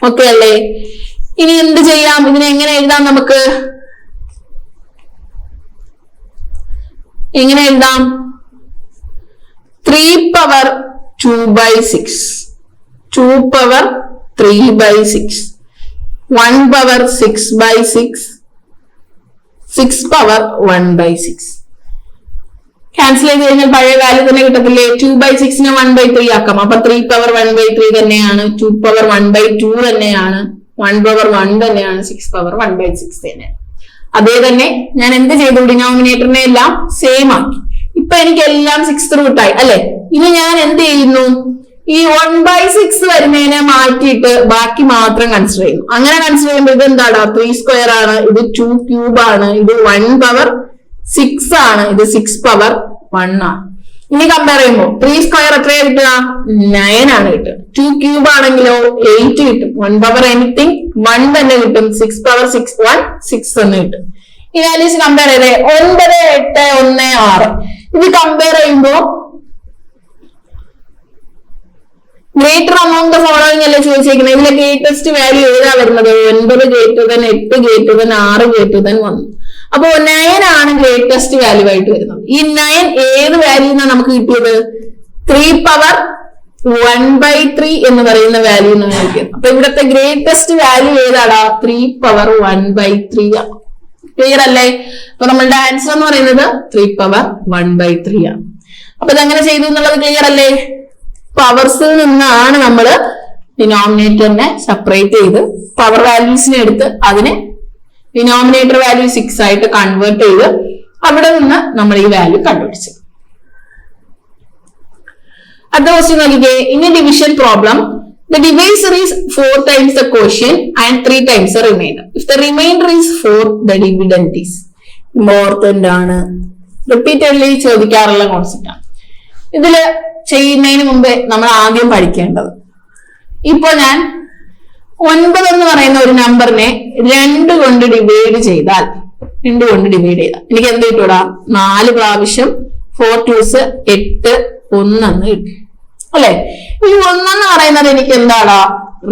ഓക്കെ അല്ലേ? ഇനി എന്ത് ചെയ്യാം? ഇതിനെ എങ്ങനെ എഴുതാം? നമുക്ക് എങ്ങനെ എഴുതാം? 3 power 2/6 2 power 3/6 1 power 6/6 6 power 1/6. Cancel ചെയ്ത് കഴിഞ്ഞാൽ പഴയ വാല്യൂ തന്നെ കിട്ടത്തില്ലേ? 2/6നെ 1/3 ആക്കാം. അപ്പൊ 3 പവർ 1/3 തന്നെയാണ്. 2 പവർ 1/2 തന്നെയാണ്. 1 പവർ 1 തന്നെയാണ്. 6 പവർ 1/6 തന്നെയാണ്. അതേ തന്നെ ഞാൻ എന്ത് ചെയ്തു? ഡിനോമിനേറ്ററിനെ എല്ലാം സെയിം ആക്കി. ഇപ്പൊ എനിക്ക് എല്ലാം 6th റൂട്ടായി അല്ലെ? ഇനി ഞാൻ എന്ത് ചെയ്യുന്നു? ഈ 1/6 വരുന്നതിനെ മാറ്റിയിട്ട് ബാക്കി മാത്രം കൺസിഡർ ചെയ്യുന്നു. അങ്ങനെ കൺസിഡർ ചെയ്യുമ്പോൾ ഇത് എന്താണ്? 3 സ്ക്വയർ ആണ്, ഇത് 2 ക്യൂബ് ആണ്, ഇത് 1 പവർ 6 ആണ്, ഇത് 6 പവർ 1 ആണ്. ഇനി കമ്പയർ ചെയ്യുമ്പോൾ 3 സ്ക്വയർ എത്രയാ കിട്ടുക? 9 ആണ് കിട്ടുക. 2 ക്യൂബ് ആണെങ്കിലോ 8 കിട്ടും. 1 പവർ എനിത്തിങ് 1 തന്നെ കിട്ടും. 6 പവർ 6 1 6 എന്ന് കിട്ടും. ഇനി ആലീസ് കമ്പയർ ചെയ്തേ 9 8 1 6. ഇത് കമ്പയർ ചെയ്യുമ്പോ ഗ്രേറ്റർ അമൗണ്ട് ദ ഫോളോയിങ് അല്ലേ ചോദിച്ചേക്കുന്നത്. ഇതിലെ ഗ്രേറ്റസ്റ്റ് വാല്യൂ ഏതാ വരുന്നത്? 9 greater then 8 greater then 6 greater then 1. അപ്പോ 9 ആണ് ഗ്രേറ്റസ്റ്റ് വാല്യൂ ആയിട്ട് വരുന്നത്. ഈ 9 ഏത് വാല്യൂ എന്നാണ് നമുക്ക് കിട്ടിയത്? 3 പവർ 1/3 എന്ന് പറയുന്ന വാല്യൂ എന്നാണ് കിട്ടിയത്. അപ്പൊ ഇവിടുത്തെ ഗ്രേറ്റസ്റ്റ് വാല്യൂ ഏതാടാ? 3 പവർ 1/3 ആണ്. ക്ലിയർ അല്ലേ? അപ്പൊ നമ്മളുടെ ആൻസർ എന്ന് പറയുന്നത് 3 പവർ 1/3 ആണ്. അപ്പൊ ഇതെങ്ങനെ ചെയ്തു എന്നുള്ളത് ക്ലിയർ അല്ലേ? പവർസിൽ നിന്നാണ് നമ്മൾ ഡിനോമിനേറ്ററിനെ സെപ്പറേറ്റ് ചെയ്ത് പവർ വാല്യൂസിനെ എടുത്ത് അതിനെ ഡിനോമിനേറ്റർ വാല്യൂ 6 ആയിട്ട് കൺവേർട്ട് ചെയ്ത് അവിടെ നിന്ന് നമ്മൾ ഈ വാല്യൂ കണ്ടുപിടിച്ചു. അടുത്ത ക്വസ്റ്റ്യൻ നോക്കിക്കേ. In A division problem the divisor is 4 times the quotient and 3 times the remainder. If the remainder is 4, the dividend is. Important ആണ്, റിപ്പീറ്റഡ്ലി ചോദിക്കാറുള്ള കോൺസെപ്റ്റ് ആണ്. ഇതില് ചെയ്യുന്നതിന് മുമ്പേ നമ്മൾ ആദ്യം പഠിക്കേണ്ടത്, ഇപ്പൊ ഞാൻ 9 എന്ന് പറയുന്ന ഒരു നമ്പറിനെ 2 കൊണ്ട് ഡിവൈഡ് ചെയ്താൽ എനിക്ക് എന്ത് കിട്ടൂടാ? 4 പ്രാവശ്യം 4 2s 8 1 എന്ന് കിട്ടും അല്ലെ? ഈ 1 എന്ന് പറയുന്നത് എനിക്ക് എന്താടാ?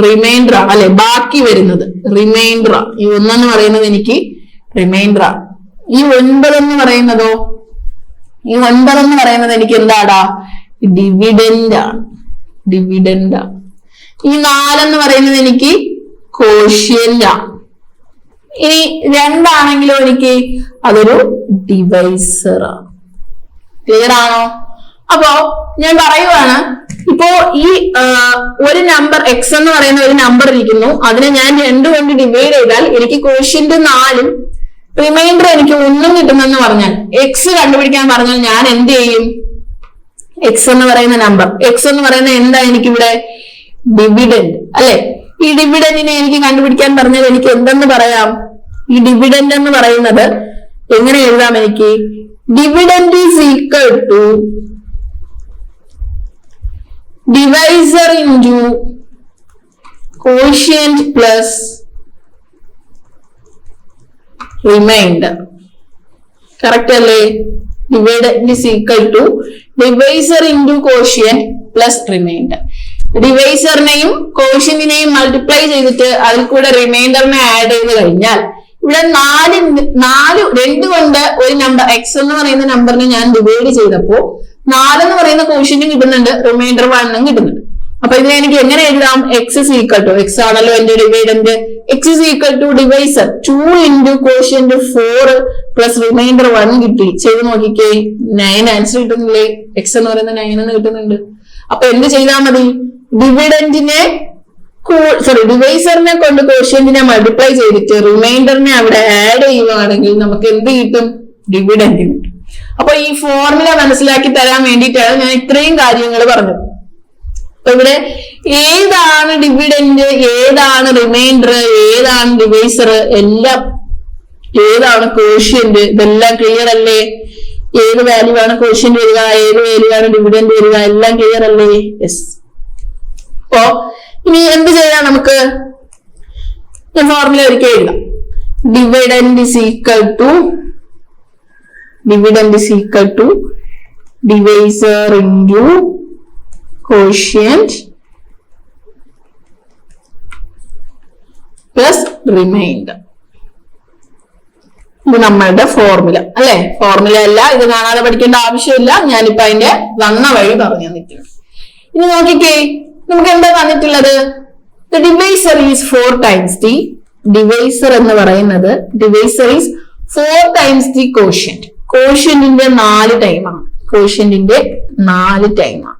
റിമൈൻഡർ ആണ് അല്ലെ? ബാക്കി വരുന്നത് റിമൈൻഡർ ആണ്. ഈ 1 എന്ന് പറയുന്നത് എനിക്ക് റിമൈൻഡർ ആണ്. ഈ 9 എന്ന് പറയുന്നതോ? ഈ 9 എന്ന് പറയുന്നത് എനിക്ക് എന്താടാ? ഡിവിഡൻഡ് ആണ്. ഈ 4 എന്ന് പറയുന്നത് എനിക്ക് കോഷ്യന്റ് ആണ്. ഇനി 2 ആണെങ്കിലോ എനിക്ക് അതൊരു ഡിവൈസർ ആണ്. ക്ലിയർ ആണോ? അപ്പോ ഞാൻ പറയുവാണ്, ഇപ്പോ ഈ ഒരു നമ്പർ എക്സ് എന്ന് പറയുന്ന ഒരു നമ്പർ ഇരിക്കുന്നു, അതിനെ ഞാൻ 2 കൊണ്ട് ഡിവൈഡ് ചെയ്താൽ എനിക്ക് കോഷ്യന്റ് 4ഉം റിമൈൻഡർ എനിക്ക് 1 കിട്ടുമെന്ന് പറഞ്ഞാൽ, എക്സ് കണ്ടുപിടിക്കാൻ പറഞ്ഞാൽ ഞാൻ എന്ത് ചെയ്യും? എക്സ് എന്ന് പറയുന്ന നമ്പർ, എക്സ് എന്ന് പറയുന്ന എന്താ എനിക്കിവിടെ? ഡിവിഡൻഡ് അല്ലെ? ഈ ഡിവിഡൻഡിനെ എനിക്ക് കണ്ടുപിടിക്കാൻ പറഞ്ഞാൽ എനിക്ക് എന്തെന്ന് പറയാം? ഈ ഡിവിഡൻഡ് എന്ന് പറയുന്നത് എങ്ങനെ എഴുതാം? എനിക്ക് dividend is equal to divisor into quotient plus remainder. Correct അല്ലേ? Dividend is equal to divisor into quotient plus remainder. ഡിവൈസറിനെയും കോഷ്യന്റിനെയും മൾട്ടിപ്ലൈ ചെയ്തിട്ട് അതിൽ കൂടെ റിമൈൻഡറിനെ ആഡ് ചെയ്ത് കഴിഞ്ഞാൽ ഇവിടെ 2 കൊണ്ട് ഒരു നമ്പർ എക്സ് എന്ന് പറയുന്ന നമ്പറിനെ ഞാൻ ഡിവൈഡ് ചെയ്തപ്പോ 4 എന്ന് പറയുന്ന കോഷ്യന്റും കിട്ടുന്നുണ്ട്, റിമൈൻഡർ 1ഉം കിട്ടുന്നുണ്ട്. അപ്പൊ ഇതിനെ എനിക്ക് എങ്ങനെ എഴുതാം? X is equal to, x ആണല്ലോ എന്റെ dividend, x is equal to divisor 2 into quotient 4 plus remainder 1 കിട്ടി. ചെയ്ത് നോക്കിക്കേ, 9 ആൻസർ കിട്ടുന്നില്ലേ? എക്സ് എന്ന് പറയുന്ന 9 എന്ന് കിട്ടുന്നുണ്ട്. അപ്പൊ എന്ത് ചെയ്താൽ മതി? ഡിവൈസറിനെ കൊണ്ട് കോഷ്യന്റിനെ മൾട്ടിപ്ലൈ ചെയ്തിട്ട് റിമൈൻഡറിനെ അവിടെ ആഡ് ചെയ്യുവാണെങ്കിൽ നമുക്ക് എന്ത് കിട്ടും? ഡിവിഡൻഡ് കിട്ടും. അപ്പൊ ഈ ഫോർമുല മനസ്സിലാക്കി തരാൻ വേണ്ടിയിട്ടാണ് ഞാൻ ഇത്രയും കാര്യങ്ങൾ പറഞ്ഞത്. അപ്പൊ ഇവിടെ ഏതാണ് ഡിവിഡൻഡ്, ഏതാണ് റിമൈൻഡർ, ഏതാണ് ഡിവൈസർ, എല്ലാം ഏതാണ് കോഷ്യന്റ്, ഇതെല്ലാം ക്ലിയർ അല്ലേ? ഏത് വാല്യൂ ആണ് കോഷ്യന്റ് വരിക, ഏത് വാല്യൂ ആണ് ഡിവിഡൻഡ് വരിക, എല്ലാം ക്ലിയർ അല്ലേ? യെസ്. അപ്പോ ഇനി എന്ത് ചെയ്യാം? നമുക്ക് ഫോർമുല ഒരിക്കൽ എഴുതാം. Dividend is equal to divisor into quotient plus remainder. ഇത് നമ്മളുടെ ഫോർമുല അല്ലെ? ഫോർമുല അല്ല, ഇത് കാണാതെ പഠിക്കേണ്ട ആവശ്യമില്ല. ഞാനിപ്പോ അതിന്റെ വന്ന വഴി പറഞ്ഞു തന്നിട്ടുണ്ട്. ഇനി നോക്കിക്കേ, നമുക്ക് എന്താ തന്നിട്ടുള്ളത്? The divisor is 4 times the divisor എന്ന് പറയുന്നത് divisor is 4 times the quotient. കോഷ്യന്റിന്റെ 4 ടൈമാണ്. കോഷ്യന്റിന്റെ 4 ടൈമാണ്.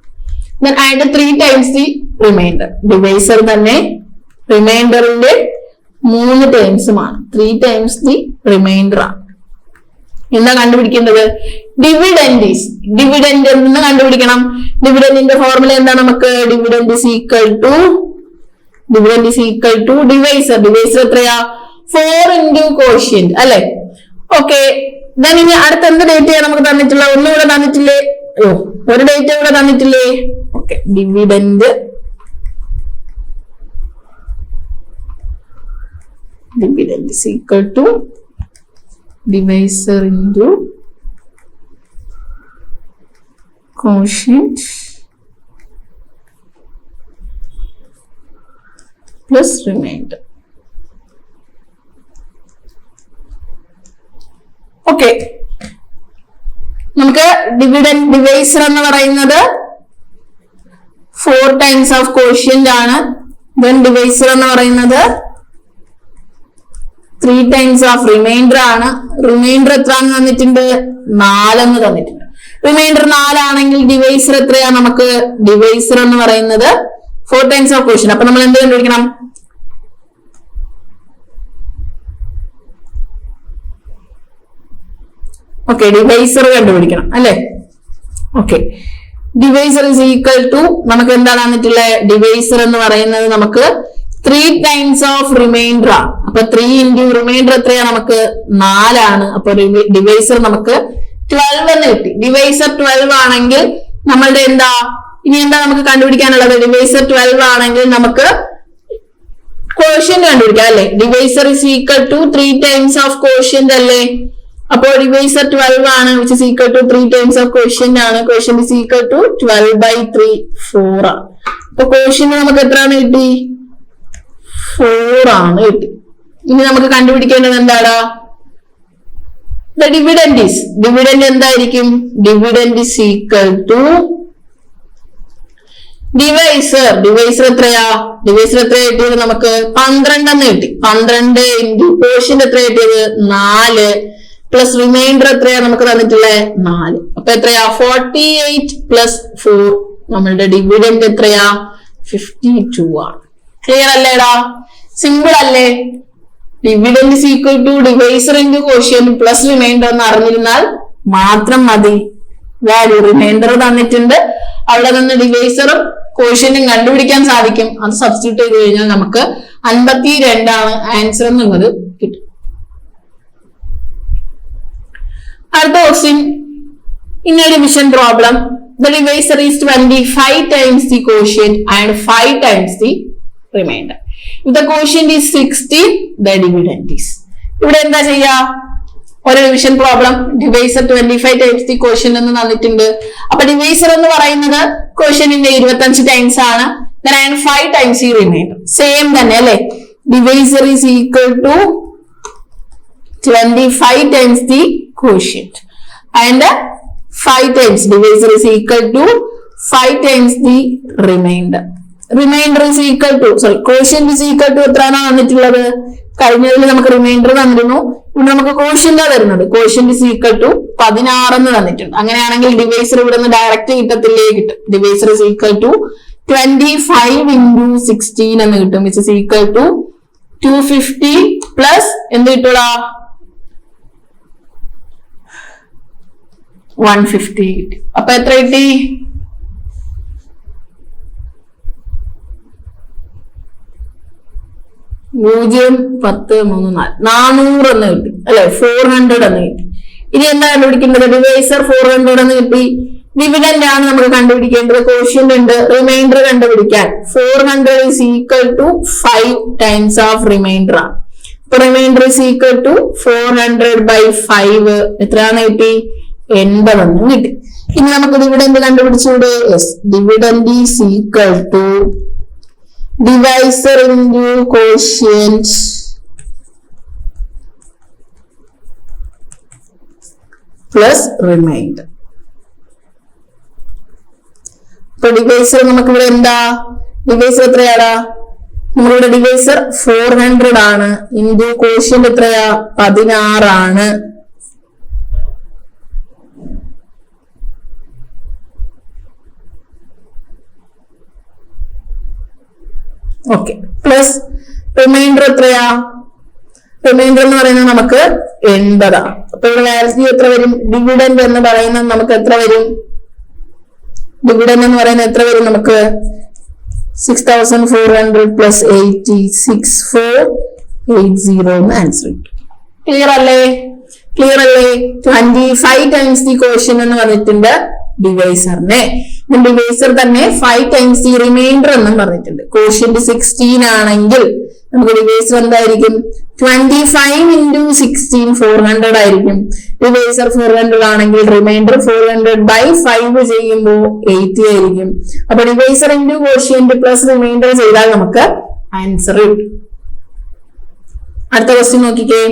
Then add 3 times the remainder. Divisor തന്നെ റിമൈൻഡറിന്റെ 3 ടൈംസുമാണ്. 3 times the remainder ആണ്. എന്താ കണ്ടുപിടിക്കേണ്ടത്? ഡിവിഡൻഡ് എന്ന് കണ്ടുപിടിക്കണം. ഡിവിഡൻഡിന്റെ ഫോർമുല എന്താ? നമുക്ക് dividend is equal to divisor. Divisor എത്രയാ? 4 into quotient അല്ലെ? ഓക്കെ, ദെൻ ഇനി അടുത്ത എന്ത് ഡേറ്റയാണ് നമുക്ക് തന്നിട്ടുള്ള? ഒന്നുകൂടെ തന്നിട്ടില്ലേ? ഒരു ഡേറ്റ കൂടെ തന്നിട്ടില്ലേ? Okay, dividend is equal to divisor into quotient plus remainder. Okay, നമുക്ക് ഡിവൈസർ എന്ന് പറയുന്നത് 4 times of quotient ആണ്. then ഡിവൈസർ എന്ന് പറയുന്നത് 3 times of remainder ആണ്. റിമൈൻഡർ എത്ര തന്നിട്ടുണ്ട്? 4 എന്ന് തന്നിട്ടുണ്ട്. റിമൈൻഡർ 4 ആണെങ്കിൽ ഡിവൈസർ എത്രയാ? നമുക്ക് ഡിവൈസർ എന്ന് പറയുന്നത് 4 times of quotient. അപ്പൊ നമ്മൾ എന്ത് കണ്ടുപിടിക്കണം? ഓക്കെ, ഡിവൈസർ കണ്ടുപിടിക്കണം അല്ലെ? Okay, divisor is equal to നമുക്ക് എന്താണ് തന്നിട്ടുള്ളത്? ഡിവൈസർ എന്ന് പറയുന്നത് നമുക്ക് 3 times of remainder ആണ്. അപ്പൊ 3 into remainder എത്രയാ? നമുക്ക് 4 ആണ്. അപ്പൊ ഡിവൈസർ നമുക്ക് 12 എന്ന് കിട്ടി. ഡിവൈസർ 12 ആണെങ്കിൽ നമ്മളുടെ എന്താ ഇനി എന്താ നമുക്ക് കണ്ടുപിടിക്കാനുള്ളത്? ഡിവൈസർ 12 ആണെങ്കിൽ നമുക്ക് ക്വോഷ്യന്റ് കണ്ടുപിടിക്കാം അല്ലെ? Divisor is equal to 3 times of quotient അല്ലേ? അപ്പോ ഡിവൈസർ 12 ആണ്, which is equal to 3 times of quotient ആണ്. quotient is equal to 12/3 4 ആണ്. അപ്പൊ quotient നമുക്ക് എത്രയാണ് കിട്ടി? 4 ആണ് കിട്ടി. ഇനി നമുക്ക് കണ്ടുപിടിക്കേണ്ടത് എന്താണ്? ഡിവിഡൻഡ് എന്തായിരിക്കും? Dividend is equal to divisor എത്രയാ? ഡിവൈസർ എത്ര കിട്ടിയത്? നമുക്ക് 12 എന്ന് കിട്ടി. 12 into quotient എത്ര കിട്ടിയത്? 4 പ്ലസ് റിമൈൻഡർ എത്രയാ നമുക്ക് തന്നിട്ടുള്ളത്? 4. അപ്പൊ എത്രയാ? 48 പ്ലസ് 4. നമ്മളുടെ ഡിവിഡൻഡ് എത്രയാ? 52 ആണ്. ക്ലിയർ അല്ലേടാ? സിമ്പിൾ അല്ലേ? Dividend is equal to divisor into quotient plus remainder എന്ന് അറിഞ്ഞിരുന്നാൽ മാത്രം മതി. വാല്യൂ റിമൈൻഡർ തന്നിട്ടുണ്ട്, അവിടെ നിന്ന് ഡിവൈസറും ക്വോഷ്യന്റും കണ്ടുപിടിക്കാൻ സാധിക്കും. അത് സബ്സ്റ്റിറ്റ്യൂട്ട് ചെയ്ത് കഴിഞ്ഞാൽ നമുക്ക് 52 ആണ് ആൻസർ എന്നുള്ളത് കിട്ടും. അടുത്ത question, in A division problem the divisor is 25 times the quotient and 5 times the remainder. If the quotient is 16, the dividend is. ഇവിടെ എന്താ ചെയ്യാ? ഒരു division problem, divisor 25 times the quotient എന്ന് തന്നിട്ടുണ്ട്. അപ്പൊ ഡിവൈസർ എന്ന് പറയുന്നത് ക്വോഷ്യന്റിന്റെ 25 ടൈംസ് ആണ്. then and 5 times the remainder. Same തന്നെ അല്ലെ? Divisor is equal to 25 times the quotient and 5 times divisor is equal to 5 times the remainder. Remainder is equal to, quotient is equal to എത്രയാണ് വന്നിട്ടുള്ളത്? കഴിഞ്ഞതിൽ നമുക്ക് റിമൈൻഡർ തന്നിരുന്നു, ഇവിടെ നമുക്ക് quotient ആണ് വരുന്നത്. quotient is equal to 16 എന്ന് തന്നിട്ടുണ്ട്. അങ്ങനെയാണെങ്കിൽ ഡിവൈസർ ഇവിടെ നിന്ന് ഡയറക്റ്റ് കിട്ടത്തില്ലേ? കിട്ടും. Divisor is equal to 25 into 16 എന്ന് കിട്ടും, which is equal to 250 plus എന്ത് കിട്ടൂടാ? 150 കിട്ടി. അപ്പൊ എത്ര കിട്ടി? 0, 10, 3, 400 എന്ന് കിട്ടി അല്ലെ? 400 എന്ന് കിട്ടി. ഇനി എന്താ കണ്ടുപിടിക്കേണ്ടത്? ഡിവൈസർ 400 എന്ന് കിട്ടി. ഡിവിഡൻഡ് ആണ് നമുക്ക് കണ്ടുപിടിക്കേണ്ടത്. ക്വോഷ്യന്റ് ഉണ്ട്, റിമൈൻഡർ കണ്ടുപിടിക്കാൻ 400 is equal to 5 times of remainder ആണ്. അപ്പൊ റിമൈൻഡർ is equal to 400/5 എത്രയാണ് കിട്ടി? 80 എന്ന് കിട്ടി. ഇനി നമുക്ക് ഡിവിഡൻഡ് കണ്ടുപിടിച്ചൂടെ? Yes, dividend is equal to divisor into quotient plus remainder. ഇപ്പൊ ഡിവൈസർ നമുക്ക് ഇവിടെ എന്താ? ഡിവൈസർ എത്രയാടാ? നമ്മളിവിടെ ഡിവൈസർ 400 ആണ്, ഇൻറ്റു ക്വോഷ്യന്റ് എത്രയാ? 16 ആണ്. ഓക്കെ, പ്ലസ് റിമൈൻഡർ എത്രയാ? റിമൈൻഡർ എന്ന് പറയുന്നത് നമുക്ക് 80 ആണ്. അപ്പൊ ഇവിടെ വാല്യൂ എത്ര വരും? ഡിവിഡൻഡ് എന്ന് പറയുന്നത് നമുക്ക് എത്ര വരും? ഡിവിഡൻഡ് എന്ന് പറയുന്നത് എത്ര വരും? നമുക്ക് 6400 പ്ലസ് 86480 എന്ന് ആൻസർ കിട്ടും. ക്ലിയർ അല്ലേ? 25 ടൈംസ് ദി ക്വോഷ്യന്റ് എന്ന് പറഞ്ഞിട്ടുണ്ട് ഡിവൈസറിനെ. ഡിവൈസർ തന്നെ 5 ടൈംസ് ദി റിമൈൻഡർ എന്നും പറഞ്ഞിട്ടുണ്ട്. ക്വോഷ്യന്റ് 16 ആണെങ്കിൽ നമുക്ക് ഡിവൈസർ എന്തായിരിക്കും? 25 into 16 400 ആയിരിക്കും. ഡിവൈസർ 400 ആണെങ്കിൽ റിമൈൻഡർ 400/5 ചെയ്യുമ്പോൾ 80 ആയിരിക്കും. അപ്പൊ divisor into quotient plus reminder ചെയ്താൽ നമുക്ക് ആൻസർ കിട്ടും. അടുത്ത ക്വസ്റ്റ്യൻ നോക്കിക്കേ.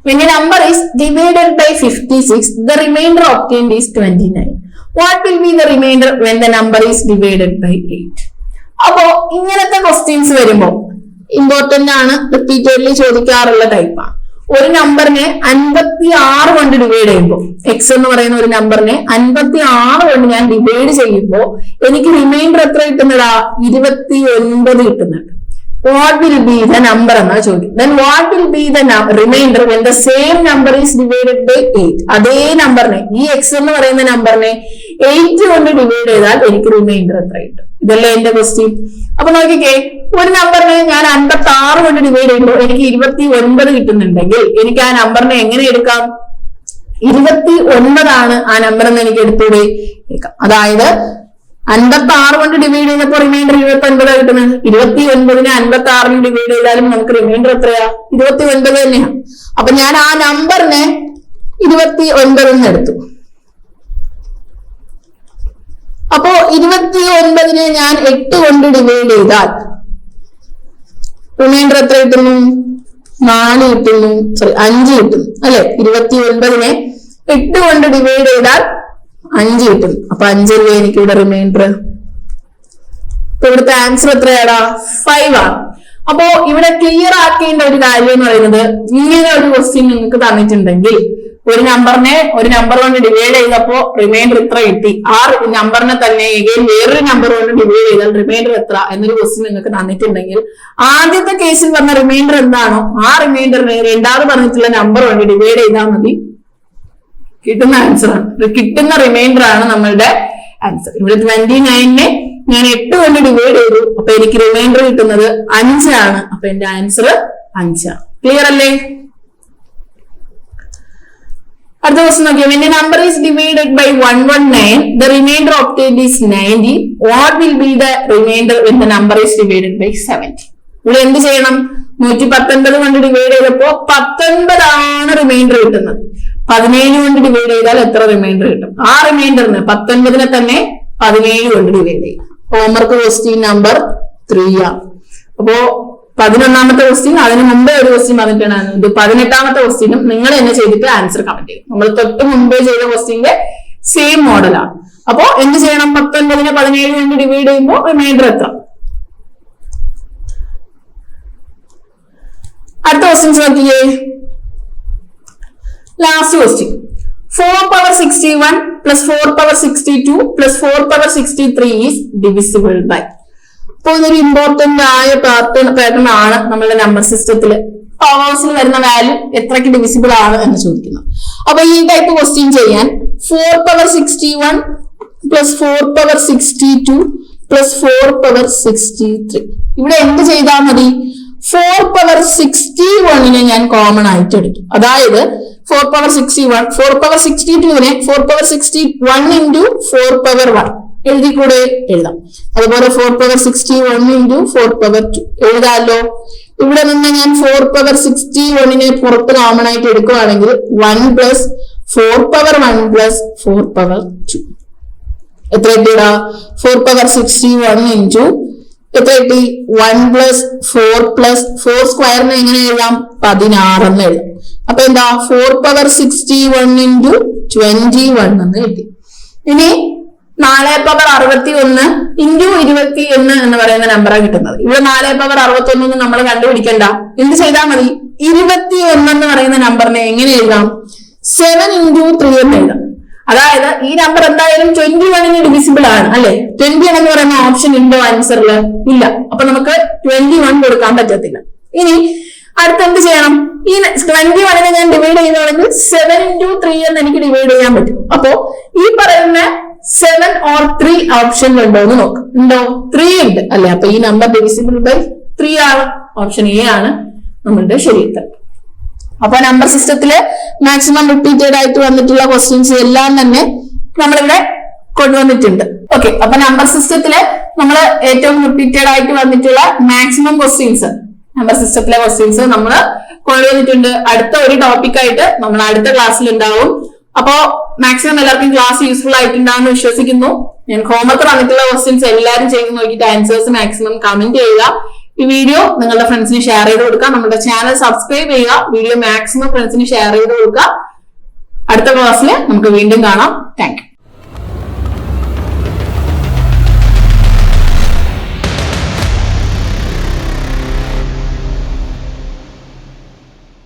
When a number is divided by 56, the remainder obtained is 29. What will be the remainder when the number is divided by 8? അപ്പോ ഇങ്ങനത്തെ ക്വസ്റ്റ്യൻസ് വരുമ്പോ ഇമ്പോർട്ടന്റ് ആണ്, റിപ്പീറ്റഡ്ലി ചോദിക്കാറുള്ള ടൈപ്പാണ്. ഒരു നമ്പറിനെ 56 കൊണ്ട് ഡിവൈഡ് ചെയ്യുമ്പോൾ, എക്സ് എന്ന് പറയുന്ന ഒരു നമ്പറിനെ 56 കൊണ്ട് ഞാൻ ഡിവൈഡ് ചെയ്യുമ്പോൾ എനിക്ക് റിമൈൻഡർ എത്ര കിട്ടുന്നതാ? 29 കിട്ടുന്നുണ്ട്. What will be the number എന്നാ ചോദിക്കും. Then what will be the remainder when the same number is divided by 8? അതേ നമ്പറിനെ, ഈ എക്സ് എന്ന് പറയുന്ന നമ്പറിനെ 8 കൊണ്ട് ഡിവൈഡ് ചെയ്താൽ എനിക്ക് റിമൈൻഡർ എത്ര കിട്ടും? ഇതല്ലേ എന്റെ ക്വസ്റ്റ്യൻ. അപ്പൊ നോക്കിക്കേ, ഒരു നമ്പറിനെ ഞാൻ 56 കൊണ്ട് ഡിവൈഡ് ചെയ്യുമ്പോൾ എനിക്ക് 29 കിട്ടുന്നുണ്ടെങ്കിൽ എനിക്ക് ആ നമ്പറിനെ എങ്ങനെ എടുക്കാം? 29 ആണ് ആ നമ്പർ എന്ന് എനിക്ക് എടുത്തൂടെ? അതായത് 56 കൊണ്ട് ഡിവൈഡ് ചെയ്തപ്പോൾ റിമൈൻഡർ 29 കിട്ടുന്നത്. 29നെ 56 ഡിവൈഡ് ചെയ്താലും നമുക്ക് റിമൈൻഡർ എത്രയാ? 29 തന്നെയാണ്. അപ്പൊ ഞാൻ ആ നമ്പറിനെ 29 എന്ന് എടുത്തു. അപ്പോ 29നെ ഞാൻ 8 കൊണ്ട് ഡിവൈഡ് ചെയ്താൽ റിമൈൻഡർ എത്ര കിട്ടുന്നു? 4 കിട്ടുന്നു. 5 കിട്ടുന്നു അല്ലെ? 29നെ 8 കൊണ്ട് ഡിവൈഡ് ചെയ്താൽ 5 കിട്ടും. അപ്പൊ 5 രൂപ എനിക്ക് ഇവിടെ റിമൈൻഡർ. ഇപ്പൊ ഇവിടുത്തെ ആൻസർ എത്രയാടാ? 5 ആണ്. അപ്പോ ഇവിടെ ക്ലിയർ ആക്കേണ്ട ഒരു കാര്യം എന്ന് പറയുന്നത്, ഇങ്ങനെ ഒരു ക്വസ്റ്റ്യൻ നിങ്ങൾക്ക് തന്നിട്ടുണ്ടെങ്കിൽ ഒരു നമ്പറിനെ ഒരു നമ്പർ കൊണ്ട് ഡിവൈഡ് ചെയ്തപ്പോ റിമൈൻഡർ ഇത്ര കിട്ടി, ആ നമ്പറിനെ തന്നെ വേറൊരു നമ്പർ കൊണ്ട് ഡിവൈഡ് ചെയ്താൽ റിമൈൻഡർ എത്ര എന്നൊരു ക്വസ്റ്റ്യൻ നിങ്ങൾക്ക് തന്നിട്ടുണ്ടെങ്കിൽ ആദ്യത്തെ കേസിൽ പറഞ്ഞ റിമൈൻഡർ എന്താണോ ആ റിമൈൻഡറിനെ രണ്ടാമത് പറഞ്ഞിട്ടുള്ള നമ്പർ കൊണ്ട് ഡിവൈഡ് ചെയ്താൽ മതി. കിട്ടുന്ന ആൻസർ ആണ്, കിട്ടുന്ന റിമൈൻഡർ ആണ് നമ്മളുടെ ആൻസർ. ഇവിടെ 29നെ ഞാൻ 8 കൊണ്ട് ഡിവൈഡ് ചെയ്തു. അപ്പൊ എനിക്ക് റിമൈൻഡർ കിട്ടുന്നത് 5 ആണ്. അപ്പൊ എന്റെ ആൻസർ 5 ആണ്. ക്ലിയർ അല്ലേ? അടുത്ത ക്വസ്റ്റ്യൻ നോക്കിയാൽ, when a number is divided by 119, the remainder obtained is 90. What will be the remainder when the number is divided by 70? ഇവിടെ എന്ത് ചെയ്യണം? 119 കൊണ്ട് ഡിവൈഡ് ചെയ്തപ്പോ 19 ആണ് റിമൈൻഡർ കിട്ടുന്നത്. 17 കൊണ്ട് ഡിവൈഡ് ചെയ്താൽ എത്ര റിമൈൻഡർ കിട്ടും? ആ റിമൈൻഡറിന് 19നെ തന്നെ 17 കൊണ്ട് ഡിവൈഡ് ചെയ്യും. ഹോംവർക്ക് ക്വസ്റ്റ്യൻ നമ്പർ 3 ആണ്. അപ്പോ 11ാമത്തെ ക്വസ്റ്റ്യൻ, അതിന് മുമ്പേ ഒരു ക്വസ്റ്റ്യൻ വന്നിട്ടാണ്. ഇത് 18ാമത്തെ ക്വസ്റ്റ്യനും നിങ്ങൾ തന്നെ ചെയ്തിട്ട് ആൻസർ കമന്റ് ചെയ്യും. നമ്മൾ തൊട്ട് മുമ്പേ ചെയ്ത ക്വസ്റ്റ്യന്റെ സെയിം മോഡലാണ്. അപ്പോ എന്ത് ചെയ്യണം? 19നെ 17 കൊണ്ട് ഡിവൈഡ് ചെയ്യുമ്പോൾ റിമൈൻഡർ എത്ര? അടുത്ത ക്വസ്റ്റ്യൻസ് നോക്കിയേ. Last question, 4 power 61 plus 4 power 62 plus 4 power 63 is divisible by. അപ്പോൾ ഇതൊരു ഇമ്പോർട്ടന്റ് ആയ പാറ്റേൺ ആണ് നമ്മളുടെ നമ്പർ സിസ്റ്റത്തില്. പവേഴ്സിൽ വരുന്ന വാല്യൂ എത്രയ്ക്ക് ഡിവിസിബിൾ ആണ് എന്ന് ചോദിക്കുന്നത്. അപ്പൊ ഈ ടൈപ്പ് ക്വസ്റ്റ്യൻ ചെയ്യാൻ 4 power 61 plus 4 power 62 plus 4 power 63 ഇവിടെ എന്ത് ചെയ്താൽ മതി? 4 power 61നെ ഞാൻ കോമൺ ആയിട്ട് എടുക്കും. അതായത് 4 power 61, 4 power 62നെ 4 power 61 into 4 power 1 എഴുതിക്കൂടെ? എഴുതാം. അതുപോലെ 4 power 61 into 4 power 2 എഴുതാമല്ലോ. ഇവിടെ നിന്ന് ഞാൻ 4 power 61നെ പുറത്ത് കോമൺ ആയിട്ട് എടുക്കുകയാണെങ്കിൽ 1 plus 4 power 1 plus 4 power 2 എത്ര കിട്ടിയടാ? 4 power 61 into എത്ര കിട്ടി? 1 plus 4 plus 4 സ്ക്വയറിനെ എങ്ങനെ എഴുതാം? 16 എന്ന് എഴുതാം. അപ്പൊ എന്താ? 4 power 61 into 21 എന്ന് കിട്ടി. ഇനി 4 power 61 into 21 എന്ന് പറയുന്ന നമ്പറാണ് കിട്ടുന്നത്. ഇവിടെ 4 power 61 നമ്മൾ കണ്ടുപിടിക്കണ്ട, എന്ത് ചെയ്താൽ മതി? 21 എന്ന് പറയുന്ന നമ്പറിനെ എങ്ങനെ എഴുതാം? 7 into 3 എന്ന് എഴുതാം. അതായത് ഈ നമ്പർ എന്തായാലും 21ന് ഡിവിസിബിൾ ആണ് അല്ലെ? 21 എന്ന് പറയുന്ന ഓപ്ഷൻ ഉണ്ടോ ആൻസറിൽ? ഇല്ല. അപ്പൊ നമുക്ക് 21 കൊടുക്കാൻ പറ്റത്തില്ല. ഇനി അടുത്ത് എന്ത് ചെയ്യണം? ഈ 21 ഞാൻ ഡിവൈഡ് ചെയ്യുകയാണെങ്കിൽ 7 into 3 എന്ന് എനിക്ക് ഡിവൈഡ് ചെയ്യാൻ പറ്റും. അപ്പോ ഈ പറയുന്ന 7 or 3 ഓപ്ഷൻ ഉണ്ടോ എന്ന് നോക്കാം. ഉണ്ടോ? 3 ഉണ്ട് അല്ലെ? അപ്പൊ ഈ നമ്പർ ഡിവിസിബിൾ ബൈ 3 ആണ്. ഓപ്ഷൻ എ ആണ് നമ്മളുടെ ശരി ഉത്തരം. അപ്പൊ നമ്പർ സിസ്റ്റത്തില് മാക്സിമം റിപ്പീറ്റഡ് ആയിട്ട് വന്നിട്ടുള്ള ക്വസ്റ്റ്യൻസ് എല്ലാം തന്നെ നമ്മളിവിടെ കൊണ്ടുവന്നിട്ടുണ്ട്. ഓക്കെ, അപ്പൊ നമ്പർ സിസ്റ്റത്തില് നമ്മൾ ഏറ്റവും റിപ്പീറ്റഡ് ആയിട്ട് വന്നിട്ടുള്ള മാക്സിമം ക്വസ്റ്റ്യൻസ്, നമ്പർ സിസ്റ്റത്തിലെ ക്വസ്റ്റ്യൻസ് നമ്മൾ കൊണ്ടുവന്നിട്ടുണ്ട്. അടുത്ത ഒരു ടോപ്പിക് ആയിട്ട് നമ്മൾ അടുത്ത ക്ലാസ്സിൽ ഉണ്ടാവും. അപ്പോ മാക്സിമം എല്ലാവർക്കും ക്ലാസ് യൂസ്ഫുൾ ആയിട്ടുണ്ടാവുമെന്ന് വിശ്വസിക്കുന്നു. ഞാൻ ഹോംവർക്ക് വന്നിട്ടുള്ള ക്വസ്റ്റ്യൻസ് എല്ലാവരും ചെയ്ത് നോക്കിയിട്ട് ആൻസേഴ്സ് മാക്സിമം കമന്റ് ചെയ്യുക. ഈ വീഡിയോ നിങ്ങളുടെ ഫ്രണ്ട്സിന് ഷെയർ ചെയ്ത് കൊടുക്കുക. നമ്മുടെ ചാനൽ സബ്സ്ക്രൈബ് ചെയ്യുക. വീഡിയോ മാക്സിമം ഫ്രണ്ട്സിന് ഷെയർ ചെയ്ത് കൊടുക്കുക. അടുത്ത ക്ലാസ്സിൽ നമുക്ക് വീണ്ടും കാണാം. Thank you.